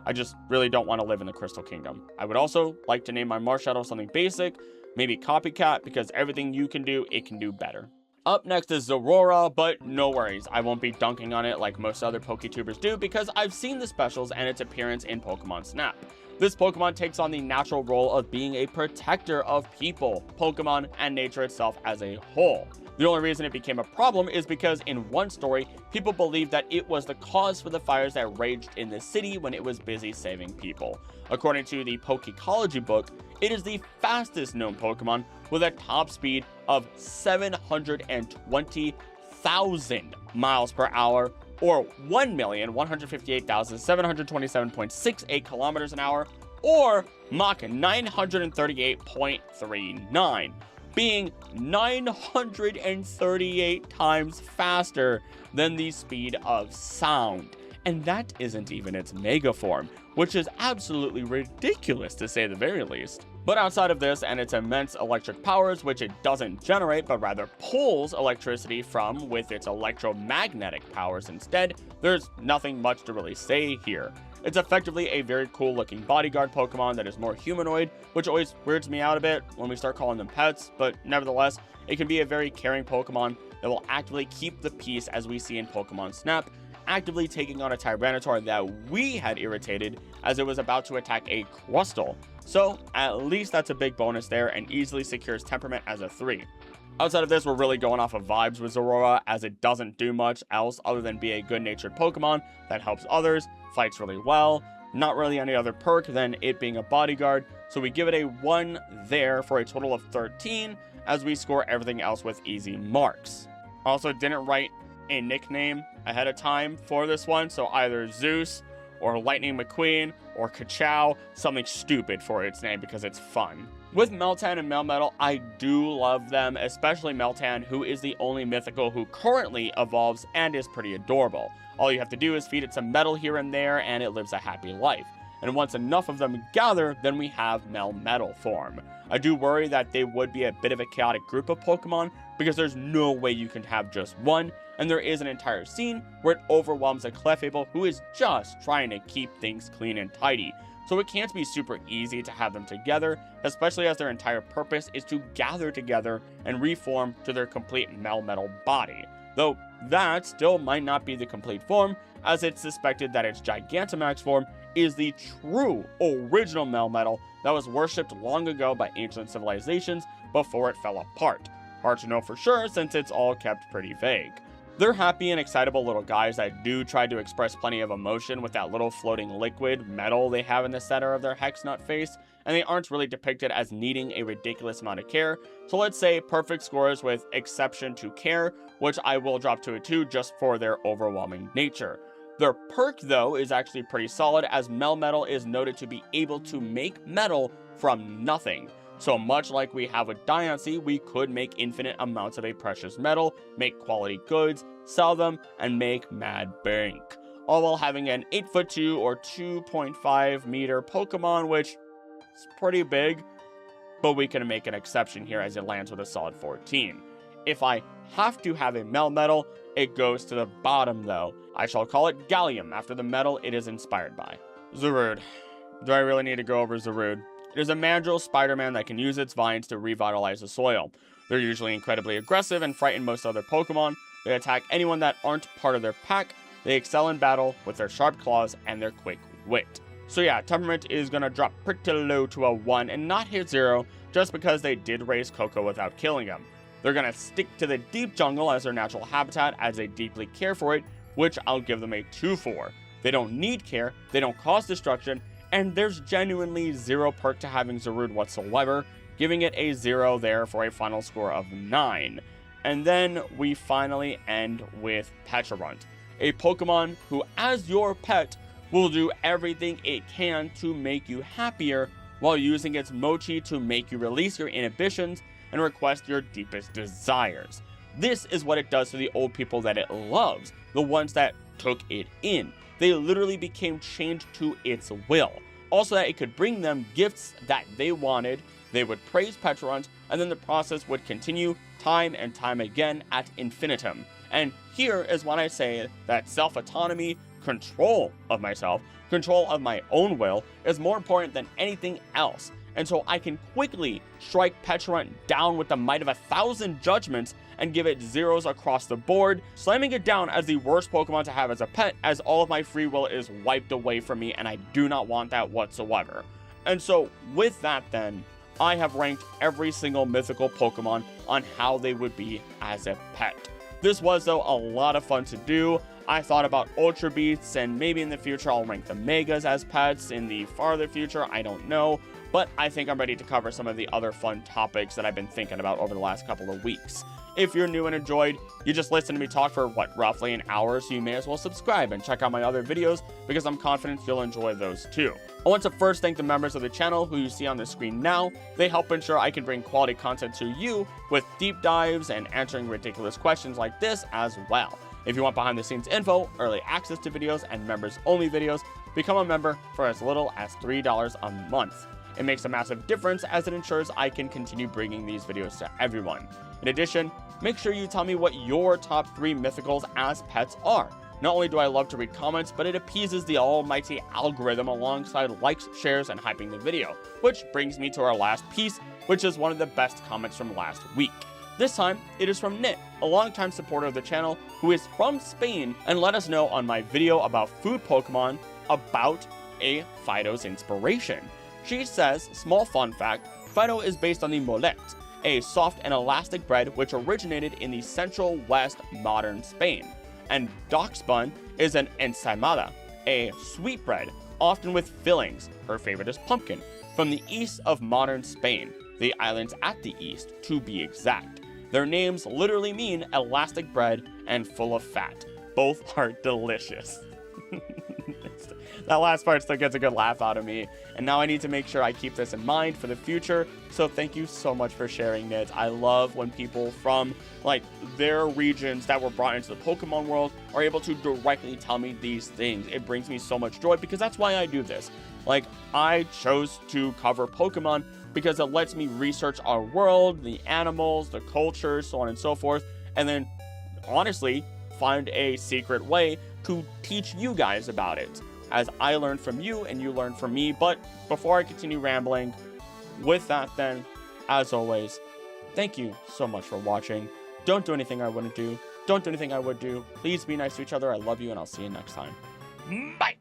I just really don't want to live in the Crystal Kingdom. I would also like to name my Marshadow something basic, maybe Copycat, because everything you can do, it can do better. Up next is Zeraora, but no worries, I won't be dunking on it like most other PokeTubers do because I've seen the specials and its appearance in Pokemon Snap. This Pokemon takes on the natural role of being a protector of people, Pokemon, and nature itself as a whole. The only reason it became a problem is because in one story, people believed that it was the cause for the fires that raged in the city when it was busy saving people. According to the Pokecology book, it is the fastest known Pokemon with a top speed of 720,000 miles per hour, or 1,158,727.68 kilometers an hour, or Mach 938.39. being 938 times faster than the speed of sound. and that isn't even its Mega form, which is absolutely ridiculous to say the very least. But outside of this and its immense electric powers, which it doesn't generate but rather pulls electricity from with its electromagnetic powers instead, there's nothing much to really say here. It's effectively a very cool looking bodyguard Pokemon that is more humanoid, which always weirds me out a bit when we start calling them pets, but nevertheless, it can be a very caring Pokemon that will actively keep the peace, as we see in Pokemon Snap, actively taking on a Tyranitar that we had irritated as it was about to attack a Crustle. So at least that's a big bonus there and easily secures temperament as a 3. Outside of this, we're really going off of vibes with Zeraora, as it doesn't do much else other than be a good-natured Pokemon that helps others, fights really well, not really any other perk than it being a bodyguard, so we give it a 1 there for a total of 13, as we score everything else with easy marks. Also didn't write a nickname ahead of time for this one, so either Zeus or Lightning McQueen or Kachow, something stupid for its name because it's fun. With Meltan and Melmetal, I do love them, especially Meltan, who is the only mythical who currently evolves and is pretty adorable. All you have to do is feed it some metal here and there and it lives a happy life. And once enough of them gather, then we have Melmetal form. I do worry that they would be a bit of a chaotic group of Pokemon because there's no way you can have just one, and there is an entire scene where it overwhelms a Clefable who is just trying to keep things clean and tidy. So it can't be super easy to have them together, especially as their entire purpose is to gather together and reform to their complete Melmetal body. Though that still might not be the complete form, as it's suspected that its Gigantamax form is the true original Melmetal that was worshipped long ago by ancient civilizations before it fell apart. Hard to know for sure since it's all kept pretty vague. They're happy and excitable little guys that do try to express plenty of emotion with that little floating liquid metal they have in the center of their Hexnut face, and they aren't really depicted as needing a ridiculous amount of care, so let's say perfect scores with exception to care, which I will drop to a 2 just for their overwhelming nature. Their perk, though, is actually pretty solid, as Melmetal is noted to be able to make metal from nothing. So much like we have with Diancie, we could make infinite amounts of a precious metal, make quality goods, sell them, and make mad bank. All while having an 8'2" or 2.5 meter Pokemon, which is pretty big, but we can make an exception here as it lands with a solid 14. If I have to have a Melmetal, it goes to the bottom though. I shall call it Gallium after the metal it is inspired by. Zarude. Do I really need to go over Zarude? It is a mandrill Spider-Man that can use its vines to revitalize the soil. They're usually incredibly aggressive and frighten most other Pokemon. They attack anyone that aren't part of their pack. They excel in battle with their sharp claws and their quick wit. So yeah, temperament is gonna drop pretty low to a 1 and not hit 0 just because they did raise Coco without killing him. They're gonna stick to the deep jungle as their natural habitat as they deeply care for it, which I'll give them a 2 for. They don't need care, they don't cause destruction, and there's genuinely 0 perk to having Zarude whatsoever, giving it a 0 there for a final score of 9. And then we finally end with Pecharunt, a Pokemon who, as your pet, will do everything it can to make you happier while using its mochi to make you release your inhibitions and request your deepest desires. This is what it does to the old people that it loves, the ones that took it in. They literally became chained to its will. Also that it could bring them gifts that they wanted, they would praise Pecharunt, and then the process would continue time and time again ad infinitum. And here is when I say that self-autonomy, control of myself, control of my own will, is more important than anything else. And so I can quickly strike Pecharunt down with the might of 1,000 judgments and give it 0s across the board, slamming it down as the worst Pokemon to have as a pet, as all of my free will is wiped away from me, and I do not want that whatsoever. And so with that then, I have ranked every single mythical Pokemon on how they would be as a pet. This was, though, a lot of fun to do. I thought about Ultra Beasts, and maybe in the future I'll rank the Megas as pets in the farther future, I don't know. But I think I'm ready to cover some of the other fun topics that I've been thinking about over the last couple of weeks. If you're new and enjoyed, you just listened to me talk for, roughly an hour, so you may as well subscribe and check out my other videos, because I'm confident you'll enjoy those too. I want to first thank the members of the channel who you see on the screen now. They help ensure I can bring quality content to you with deep dives and answering ridiculous questions like this as well. If you want behind the scenes info, early access to videos, and members only videos, become a member for as little as $3 a month. It makes a massive difference as it ensures I can continue bringing these videos to everyone. In addition, make sure you tell me what your top 3 mythicals as pets are. Not only do I love to read comments, but it appeases the almighty algorithm alongside likes, shares, and hyping the video. Which brings me to our last piece, which is one of the best comments from last week. This time, it is from Nit, a longtime supporter of the channel who is from Spain and let us know on my video about food Pokemon about a Fido's inspiration. She says, small fun fact, Fido is based on the Molet, a soft and elastic bread which originated in the central west modern Spain. And Doxbun is an ensaimada, a sweet bread, often with fillings, her favorite is pumpkin, from the east of modern Spain, the islands at the east, to be exact. Their names literally mean elastic bread and full of fat. Both are delicious. That last part still gets a good laugh out of me, and now I need to make sure I keep this in mind for the future, so thank you so much for sharing it. I love when people from, like, their regions that were brought into the Pokemon world are able to directly tell me these things. It brings me so much joy, because that's why I do this. Like, I chose to cover Pokemon because it lets me research our world, the animals, the cultures, so on and so forth, and then, honestly, find a secret way to teach you guys about it, as I learn from you and you learn from me. But before I continue rambling, with that then, as always, thank you so much for watching. Don't do anything I wouldn't do. Don't do anything I would do. Please be nice to each other. I love you, and I'll see you next time. Bye!